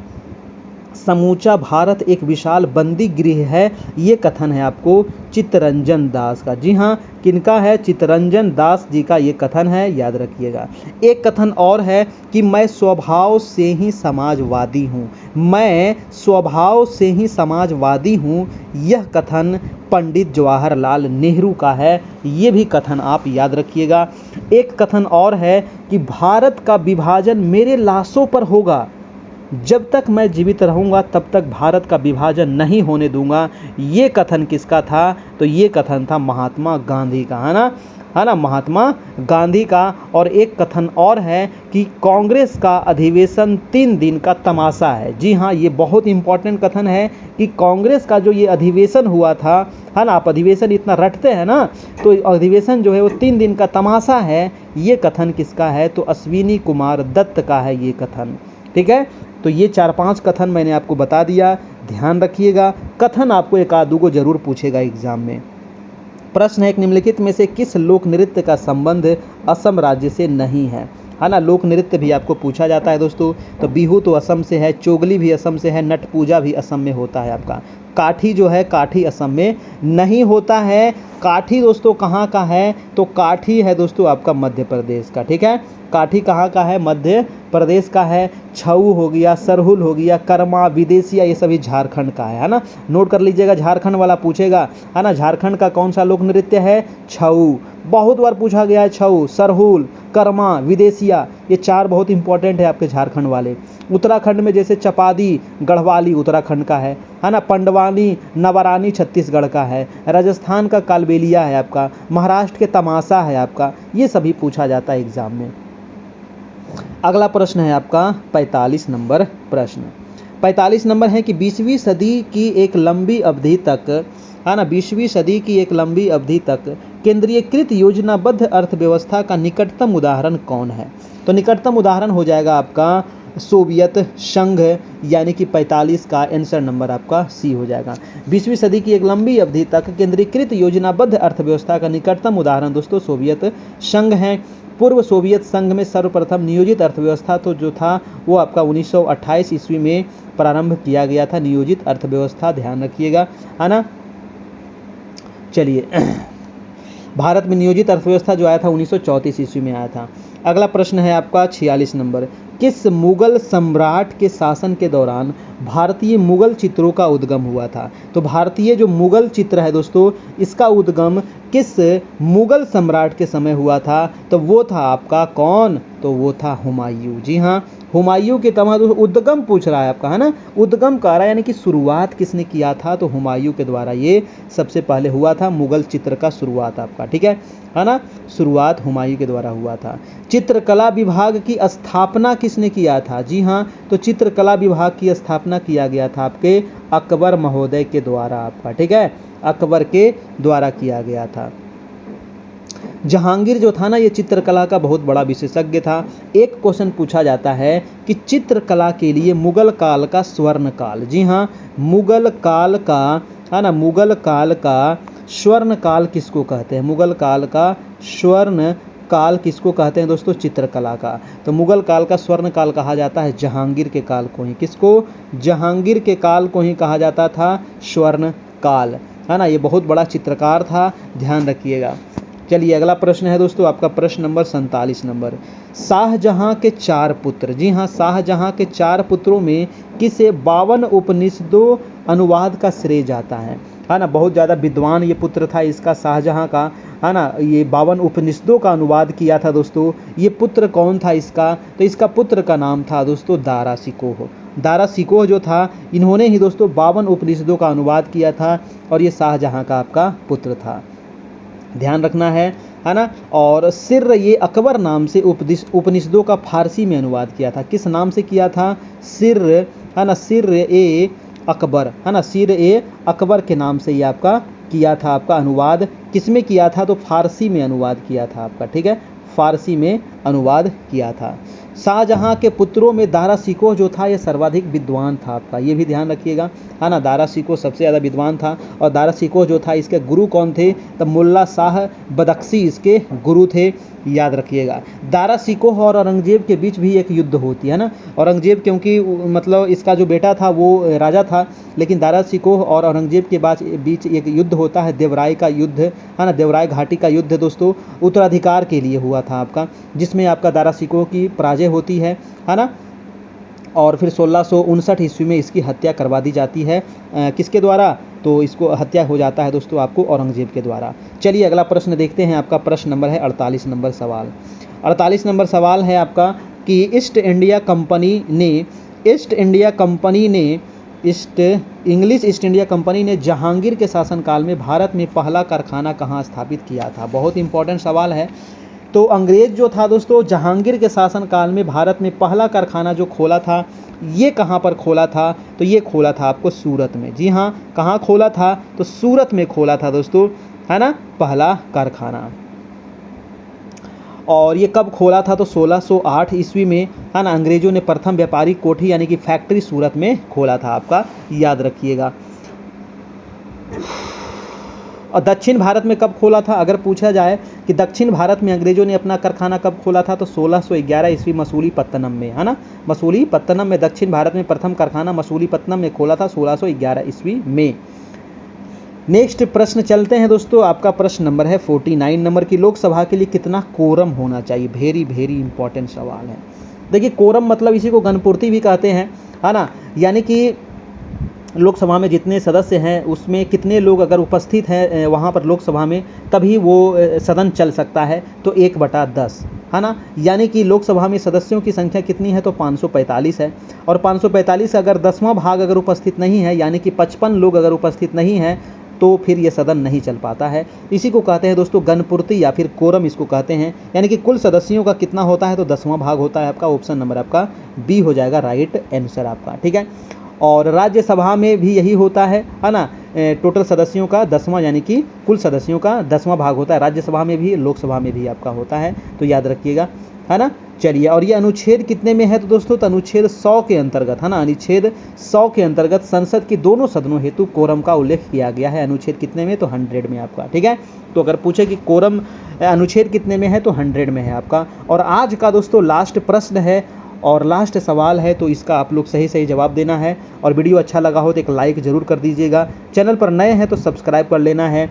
समूचा भारत एक विशाल बंदी गृह है, ये कथन है आपको चित्तरंजन दास का। जी हाँ, किनका है? चित्तरंजन दास जी का ये कथन है, याद रखिएगा। एक कथन और है कि मैं स्वभाव से ही समाजवादी हूँ, मैं स्वभाव से ही समाजवादी हूँ। यह कथन पंडित जवाहरलाल नेहरू का है, ये भी कथन आप याद रखिएगा। एक कथन और है कि भारत का विभाजन मेरे लाशों पर होगा, जब तक मैं जीवित रहूंगा तब तक भारत का विभाजन नहीं होने दूंगा। ये कथन किसका था? तो ये कथन था महात्मा गांधी का, है ना, महात्मा गांधी का। और एक कथन और है कि कांग्रेस का अधिवेशन 3 दिन का तमाशा है। जी हाँ, ये बहुत इंपॉर्टेंट कथन है कि कांग्रेस का जो ये अधिवेशन हुआ था, है ना, आप अधिवेशन इतना रटते हैं ना, तो अधिवेशन जो है वो 3 दिन का तमाशा है। ये कथन किसका है? तो अश्विनी कुमार दत्त का है ये कथन, ठीक है। तो ये 4-5 कथन मैंने आपको बता दिया, ध्यान रखिएगा। कथन आपको एक आधू को जरूर पूछेगा एग्जाम में। प्रश्न है एक निम्नलिखित में से किस लोक नृत्य का संबंध असम राज्य से नहीं है ना। लोक नृत्य भी आपको पूछा जाता है दोस्तों। तो बिहू तो असम से है, चोगली भी असम से है, नट पूजा भी असम में होता है आपका। काठी जो है काठी असम में नहीं होता है। काठी दोस्तों कहाँ का है? तो काठी है दोस्तों आपका मध्य प्रदेश का, ठीक है। काठी कहाँ का है? मध्य प्रदेश का है। छऊ हो गया, सरहुल हो गया, कर्मा, विदेशिया, ये सभी झारखंड का है ना। नोट कर लीजिएगा, झारखंड वाला पूछेगा, है ना। झारखंड का कौन सा लोक नृत्य है? छऊ, बहुत बार पूछा गया है। छऊ, सरहुल, कर्मा, विदेशिया, ये 4 बहुत इंपॉर्टेंट है आपके झारखंड वाले। उत्तराखंड में जैसे चपादी, गढ़वाली उत्तराखंड का है ना। पंडवानी, नवरानी छत्तीसगढ़ का है। राजस्थान का कालबेलिया है आपका। महाराष्ट्र के तमाशा है आपका। ये सभी पूछा जाता है एग्जाम में। अगला प्रश्न है आपका 45 नंबर प्रश्न। 45 नंबर है कि 20वीं सदी की एक लंबी अवधि तक, है ना, 20वीं सदी की एक लंबी अवधि तक केंद्रीयकृत योजनाबद्ध अर्थव्यवस्था का निकटतम उदाहरण कौन है? तो निकटतम उदाहरण हो जाएगा आपका सोवियत संघ, यानी कि 45 का आंसर नंबर आपका सी हो जाएगा। 20वीं सदी की एक लंबी अवधि तक केंद्रीकृत योजनाबद्ध अर्थव्यवस्था का निकटतम उदाहरण दोस्तों सोवियत संघ है। पूर्व सोवियत संघ में सर्वप्रथम नियोजित अर्थव्यवस्था तो जो था वो आपका 1928 ईस्वी में प्रारंभ किया गया था, नियोजित अर्थव्यवस्था, ध्यान रखिएगा, है ना। चलिए, भारत में नियोजित अर्थव्यवस्था जो आया था 1934 ईस्वी में आया था। अगला प्रश्न है आपका 46 नंबर। किस मुगल सम्राट के शासन के दौरान भारतीय मुगल चित्रों का उद्गम हुआ था? तो भारतीय जो मुगल चित्र है दोस्तों, इसका उद्गम किस मुगल सम्राट के समय हुआ था? तो वो था आपका कौन? तो वो था हुमायूं। जी हाँ, हुमायूं के तमाम उद्गम पूछ रहा है आपका, है ना, उद्गम कह रहा है, यानी कि शुरुआत किसने किया था? तो हुमायूं के द्वारा ये सबसे पहले हुआ था, मुगल चित्र का शुरुआत आपका, ठीक है ना, शुरुआत हुमायूं के द्वारा हुआ था। चित्रकला विभाग की स्थापना किसने किया था? जी हाँ, तो चित्रकला विभाग की स्थापना किया गया था आपके अकबर महोदय के द्वारा आपका, ठीक है, अकबर के द्वारा किया गया था। जहांगीर जो था ना, ये चित्रकला का बहुत बड़ा विशेषज्ञ था। एक क्वेश्चन पूछा जाता है कि चित्रकला के लिए मुगल काल का स्वर्ण काल, जी हाँ, मुगल काल का, है ना, मुगल काल का स्वर्ण काल किसको कहते हैं? मुगल काल का स्वर्ण काल किसको कहते हैं दोस्तों? चित्रकला का। तो मुगल काल का स्वर्ण काल कहा जाता है जहांगीर के काल को ही। किसको? जहांगीर के काल को ही कहा जाता था स्वर्ण काल, है ना। ये बहुत बड़ा चित्रकार था, ध्यान रखिएगा। चलिए अगला प्रश्न है दोस्तों आपका, प्रश्न नंबर 47 नंबर। शाहजहां के 4 पुत्र, जी हाँ, शाहजहां के 4 पुत्रों में किसे 52 उपनिषदों अनुवाद का श्रेय जाता है ना। बहुत ज़्यादा विद्वान ये पुत्र था इसका, शाहजहां का, है ना। ये 52 उपनिषदों का अनुवाद किया था दोस्तों। ये पुत्र कौन था इसका? तो इसका पुत्र का नाम था दोस्तों दारा शिकोह। दारा शिकोह जो था, इन्होंने ही दोस्तों 52 उपनिषदों का अनुवाद किया था और ये शाहजहां का आपका पुत्र था, ध्यान रखना है ना। और सिर ये अकबर नाम से उपनिषदों का फारसी में अनुवाद किया था। किस नाम से किया था? सिर, है ना, सिर ए अकबर, है ना, सिर ए अकबर के नाम से ये आपका किया था आपका अनुवाद। किस में किया था? तो फारसी में अनुवाद किया था आपका, ठीक है, फारसी में अनुवाद किया था। शाहजहां के पुत्रों में दारा शिकोह जो था ये सर्वाधिक विद्वान था आपका, ये भी ध्यान रखिएगा, है ना। दारा शिकोह सबसे ज़्यादा विद्वान था। और दारा शिकोह जो था इसके गुरु कौन थे? तब मुल्ला शाह बदख्शी इसके गुरु थे, याद रखिएगा। दारा शिकोह और औरंगजेब के बीच भी एक युद्ध होती है ना। औरंगजेब क्योंकि मतलब इसका जो बेटा था वो राजा था, लेकिन दारा शिकोह और औरंगजेब के बीच एक युद्ध होता है, देवराय का युद्ध, है ना, देवराय घाटी का युद्ध दोस्तों, उत्तराधिकार के लिए हुआ था आपका, जिसमें आपका दारा शिकोह की पराजय होती है ना। और फिर 1659 ईस्वी में इसकी हत्या करवा दी जाती है, किसके द्वारा? तो इसको हत्या हो जाता है दोस्तों आपको औरंगजेब के द्वारा। चलिए अगला प्रश्न देखते हैं, आपका प्रश्न नंबर है 48 नंबर सवाल। 48 नंबर सवाल है आपका कि ईस्ट इंडिया कंपनी ने जहांगीर के शासनकाल में भारत में पहला कारखाना कहाँ स्थापित किया था? बहुत इंपॉर्टेंट सवाल है। तो अंग्रेज जो था दोस्तों, जहांगीर के शासनकाल में भारत में पहला कारखाना जो खोला था, ये कहाँ पर खोला था? तो ये खोला था आपको सूरत में। जी हाँ, कहाँ खोला था? तो सूरत में खोला था दोस्तों, है ना, पहला कारखाना। और ये कब खोला था? तो 1608 ईस्वी में, है ना। अंग्रेजों ने प्रथम व्यापारिक कोठी यानी कि फैक्ट्री सूरत में खोला था आपका, याद रखिएगा। और दक्षिण भारत में कब खोला था? अगर पूछा जाए कि दक्षिण भारत में अंग्रेजों ने अपना कारखाना कब खोला था, तो 1611 ईस्वी मसूलीपट्टनम में, है ना, मसूलीपट्टनम में दक्षिण भारत में प्रथम कारखाना मसूलीपट्टनम में खोला था 1611 ईस्वी में। नेक्स्ट प्रश्न चलते हैं दोस्तों, आपका प्रश्न नंबर है 49 नंबर की। लोकसभा के लिए कितना कोरम होना चाहिए? वेरी वेरी इंपॉर्टेंट सवाल है। देखिए, कोरम मतलब इसी को गणपूर्ति भी कहते हैं, है ना, यानी कि लोकसभा में जितने सदस्य हैं उसमें कितने लोग अगर उपस्थित हैं वहाँ पर लोकसभा में, तभी वो सदन चल सकता है। तो 1/10, है ना, यानी कि लोकसभा में सदस्यों की संख्या कितनी है? तो 545 है। और 545 अगर 10वां भाग अगर उपस्थित नहीं है, यानी कि 55 लोग अगर उपस्थित नहीं हैं, तो फिर ये सदन नहीं चल पाता है। इसी को कहते हैं दोस्तों गणपूर्ति या फिर कोरम इसको कहते हैं। यानी कि कुल सदस्यों का कितना होता है? तो 10वां भाग होता है आपका। ऑप्शन नंबर आपका बी हो जाएगा राइट आंसर आपका, ठीक है। और राज्यसभा में भी यही होता है ना, टोटल सदस्यों का 10वां, यानी कि कुल सदस्यों का 10वां भाग होता है। राज्यसभा में भी, लोकसभा में भी आपका होता है, तो याद रखिएगा, है ना। चलिए, और ये अनुच्छेद कितने में है? तो दोस्तों अनुच्छेद 100 के अंतर्गत, है ना, अनुच्छेद 100 के अंतर्गत संसद की दोनों सदनों हेतु कोरम का उल्लेख किया गया है। अनुच्छेद कितने में? तो 100 में आपका, ठीक है। तो अगर पूछे कि कोरम अनुच्छेद कितने में है, तो 100 में है आपका। और आज का दोस्तों लास्ट प्रश्न है और लास्ट सवाल है, तो इसका आप लोग सही सही जवाब देना है। और वीडियो अच्छा लगा हो तो एक लाइक ज़रूर कर दीजिएगा। चैनल पर नए हैं तो सब्सक्राइब कर लेना है।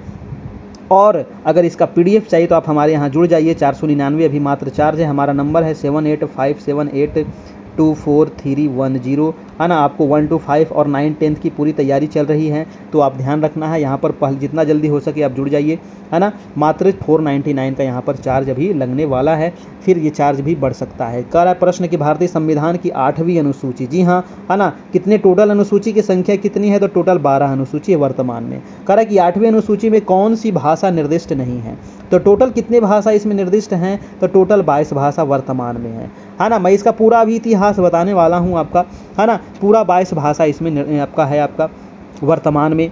और अगर इसका PDF चाहिए तो आप हमारे यहाँ जुड़ जाइए। 499 अभी मात्र चार्ज है। हमारा नंबर है 7857824310, है ना। आपको 1 to 5 और 9 10th की पूरी तैयारी चल रही है, तो आप ध्यान रखना है यहाँ पर पहले जितना जल्दी हो सके आप जुड़ जाइए, है ना। मात्र 499 का यहाँ पर चार्ज अभी लगने वाला है, फिर ये चार्ज भी बढ़ सकता है। कह रहा है प्रश्न कि भारतीय संविधान की 8वीं अनुसूची, जी हाँ, है ना। कितने टोटल अनुसूची की संख्या कितनी है, तो टोटल 12 अनुसूची है वर्तमान में। कह रहा है कि 8वीं अनुसूची में कौन सी भाषा निर्दिष्ट नहीं है, तो टोटल कितने भाषा इसमें निर्दिष्ट हैं, तो टोटल 22 भाषा वर्तमान में है ना। मैं इसका पूरा भी इतिहास बताने वाला हूँ आपका, है ना। पूरा 22 भाषा इसमें आपका है आपका वर्तमान में,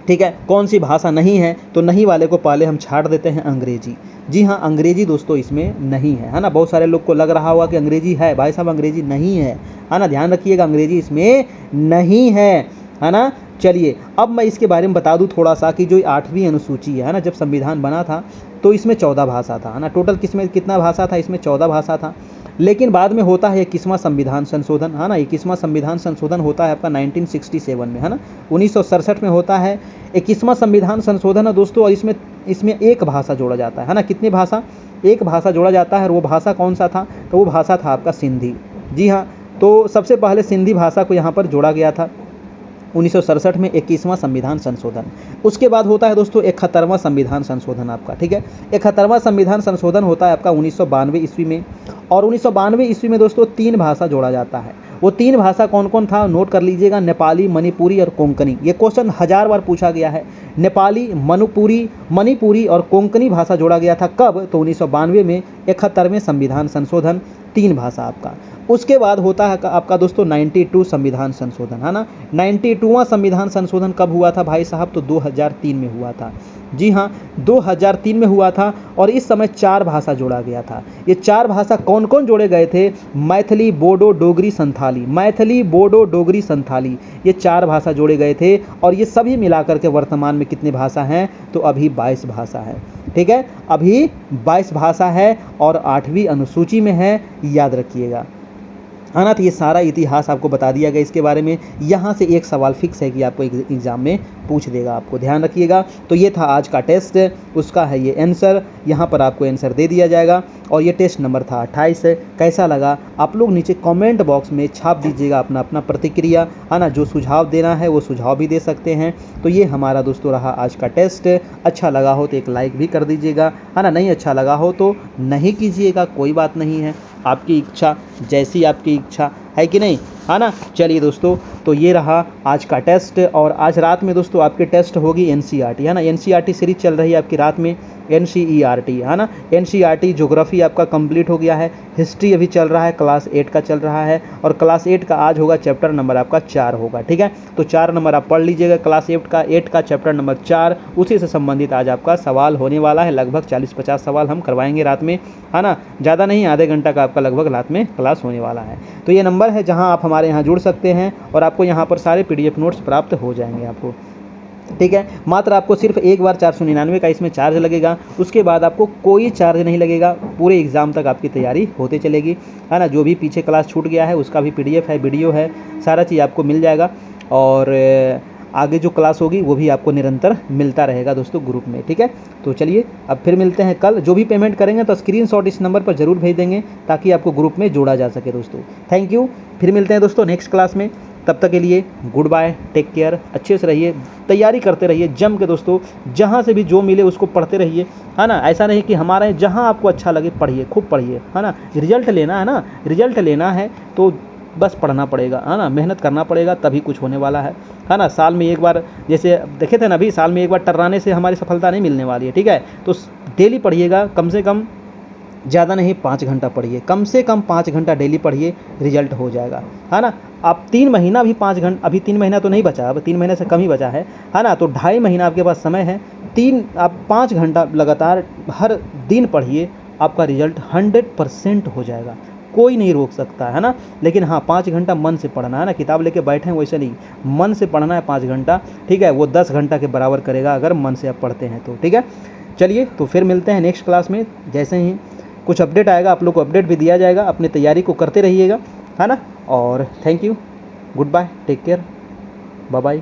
ठीक है। कौन सी भाषा नहीं है, तो नहीं वाले को पहले हम छाड़ देते हैं अंग्रेजी। जी हाँ, अंग्रेजी दोस्तों इसमें नहीं है ना। बहुत सारे लोग को लग रहा होगा कि अंग्रेजी है, भाई साहब अंग्रेजी नहीं है ना। ध्यान रखिएगा, अंग्रेजी इसमें नहीं है ना। चलिए अब मैं इसके बारे में बता दूं थोड़ा सा कि जो 8वीं अनुसूची है ना, जब संविधान बना था तो इसमें 14 भाषा था, है ना। टोटल किसमें कितना भाषा था, इसमें 14 भाषा था। लेकिन बाद में होता है 21वां संविधान संशोधन, है ना। 21वां संविधान संशोधन होता है आपका 1967 में, है ना। 1967 में होता है 21वां संविधान संशोधन है दोस्तों। और इसमें एक भाषा जोड़ा जाता है ना। कितनी भाषा, एक भाषा जोड़ा जाता है। और वो भाषा कौन सा था, तो वो भाषा था आपका सिंधी। जी हाँ, तो सबसे पहले सिंधी भाषा को यहाँ पर जोड़ा गया था 1967 में 21वां संविधान संशोधन। उसके बाद होता है दोस्तों 71वां संविधान संशोधन आपका, ठीक है। 71वां संविधान संशोधन होता है आपका 1992 ईस्वी में। और 1992 ईस्वी में दोस्तों 3 भाषा जोड़ा जाता है। वो 3 भाषा कौन कौन था, नोट कर लीजिएगा, नेपाली, मणिपुरी और कोंकणी। ये क्वेश्चन 1000 बार पूछा गया है। नेपाली, मणिपुरी और कोंकणी भाषा जोड़ा गया था कब, तो 1992 में 71वें संविधान संशोधन, 3 भाषा आपका। उसके बाद होता है आपका दोस्तों 92 संविधान संशोधन, है ना। 92वां संविधान संशोधन कब हुआ था भाई साहब, तो 2003 में हुआ था। जी हाँ, 2003 में हुआ था। और इस समय 4 भाषा जोड़ा गया था। ये 4 भाषा कौन कौन जोड़े गए थे, मैथिली, बोडो, डोगरी, संथाली। मैथिली, बोडो, डोगरी, संथाली, ये 4 भाषा जोड़े गए थे। और ये सभी मिलाकर के वर्तमान में कितनी भाषा हैं, तो अभी 22 भाषा है, ठीक है। अभी 22 भाषा है और 8वीं अनुसूची में है, याद रखिएगा, है ना। तो ये सारा इतिहास आपको बता दिया गया इसके बारे में। यहाँ से एक सवाल फिक्स है कि आपको एग्जाम में पूछ देगा, आपको ध्यान रखिएगा। तो ये था आज का टेस्ट, उसका है ये आंसर, यहाँ पर आपको आंसर दे दिया जाएगा। और ये टेस्ट नंबर था 28। कैसा लगा आप लोग नीचे कमेंट बॉक्स में छाप दीजिएगा अपना अपना प्रतिक्रिया, है ना। जो सुझाव देना है वो सुझाव भी दे सकते हैं। तो ये हमारा दोस्तों रहा आज का टेस्ट। अच्छा लगा हो तो एक लाइक भी कर दीजिएगा, है ना। नहीं अच्छा लगा हो तो नहीं कीजिएगा, कोई बात नहीं है, आपकी इच्छा, जैसी आपकी इच्छा है कि नहीं, है ना। चलिए दोस्तों, तो ये रहा आज का टेस्ट। और आज रात में दोस्तों आपके टेस्ट होगी NCERT, है ना। NCERT सीरीज चल रही है आपकी रात में, NCERT, है ना। NCERT ज्योग्राफी आपका कंप्लीट हो गया है। हिस्ट्री अभी चल रहा है, क्लास 8 का चल रहा है। और क्लास 8 का आज होगा चैप्टर नंबर आपका 4 होगा, ठीक है। तो 4 नंबर आप पढ़ लीजिएगा, क्लास 8 का चैप्टर नंबर 4, उसी से संबंधित आज आपका सवाल होने वाला है। लगभग 40-50 सवाल हम करवाएंगे रात में, है ना। ज़्यादा नहीं, आधे घंटा का आपका लगभग रात में क्लास होने वाला है। तो ये नंबर है जहाँ आप हमारे यहाँ जुड़ सकते हैं और आपको यहाँ पर सारे PDF नोट्स प्राप्त हो जाएंगे आपको, ठीक है। मात्र आपको सिर्फ एक बार 499 का इसमें चार्ज लगेगा। उसके बाद आपको कोई चार्ज नहीं लगेगा, पूरे एग्ज़ाम तक आपकी तैयारी होते चलेगी, है ना। जो भी पीछे क्लास छूट गया है उसका भी PDF है, वीडियो है, सारा चीज़ आपको मिल जाएगा। और आगे जो क्लास होगी वो भी आपको निरंतर मिलता रहेगा दोस्तों ग्रुप में, ठीक है। तो चलिए अब फिर मिलते हैं कल। जो भी पेमेंट करेंगे तो स्क्रीनशॉट इस नंबर पर ज़रूर भेज देंगे ताकि आपको ग्रुप में जोड़ा जा सके दोस्तों। थैंक यू, फिर मिलते हैं दोस्तों नेक्स्ट क्लास में। तब तक के लिए गुड बाय, टेक केयर, अच्छे से रहिए, तैयारी करते रहिए जम के दोस्तों। जहाँ से भी जो मिले उसको पढ़ते रहिए, है ना। ऐसा नहीं कि हमारे जहाँ आपको अच्छा लगे पढ़िए, खूब पढ़िए, है ना। रिजल्ट लेना है ना, रिजल्ट लेना है तो बस पढ़ना पड़ेगा, है ना। मेहनत करना पड़ेगा तभी कुछ होने वाला है ना। साल में एक बार, जैसे देखे थे ना अभी, साल में एक बार टर्राने से हमारी सफलता नहीं मिलने वाली है, ठीक है। तो डेली पढ़िएगा, कम से कम, ज़्यादा नहीं 5 घंटा पढ़िए, कम से कम 5 घंटा डेली पढ़िए, रिजल्ट हो जाएगा, है ना। आप 3 महीना भी 5 घंटा, अभी 3 महीना तो नहीं बचा, अब 3 महीने से कम ही बचा है ना। तो 2.5 महीना आपके पास समय है। आप 5 घंटा लगातार हर दिन पढ़िए, आपका रिजल्ट 100% हो जाएगा, कोई नहीं रोक सकता, है ना। लेकिन हाँ, 5 घंटा मन से पढ़ना है ना, किताब लेके बैठे हैं वैसे नहीं, मन से पढ़ना है 5 घंटा, ठीक है। वो 10 घंटा के बराबर करेगा अगर मन से आप पढ़ते हैं तो, ठीक है। चलिए तो फिर मिलते हैं नेक्स्ट क्लास में। जैसे ही कुछ अपडेट आएगा आप लोग को अपडेट भी दिया जाएगा, अपनी तैयारी को करते रहिएगा, है ना। और thank you, goodbye, take care, bye bye.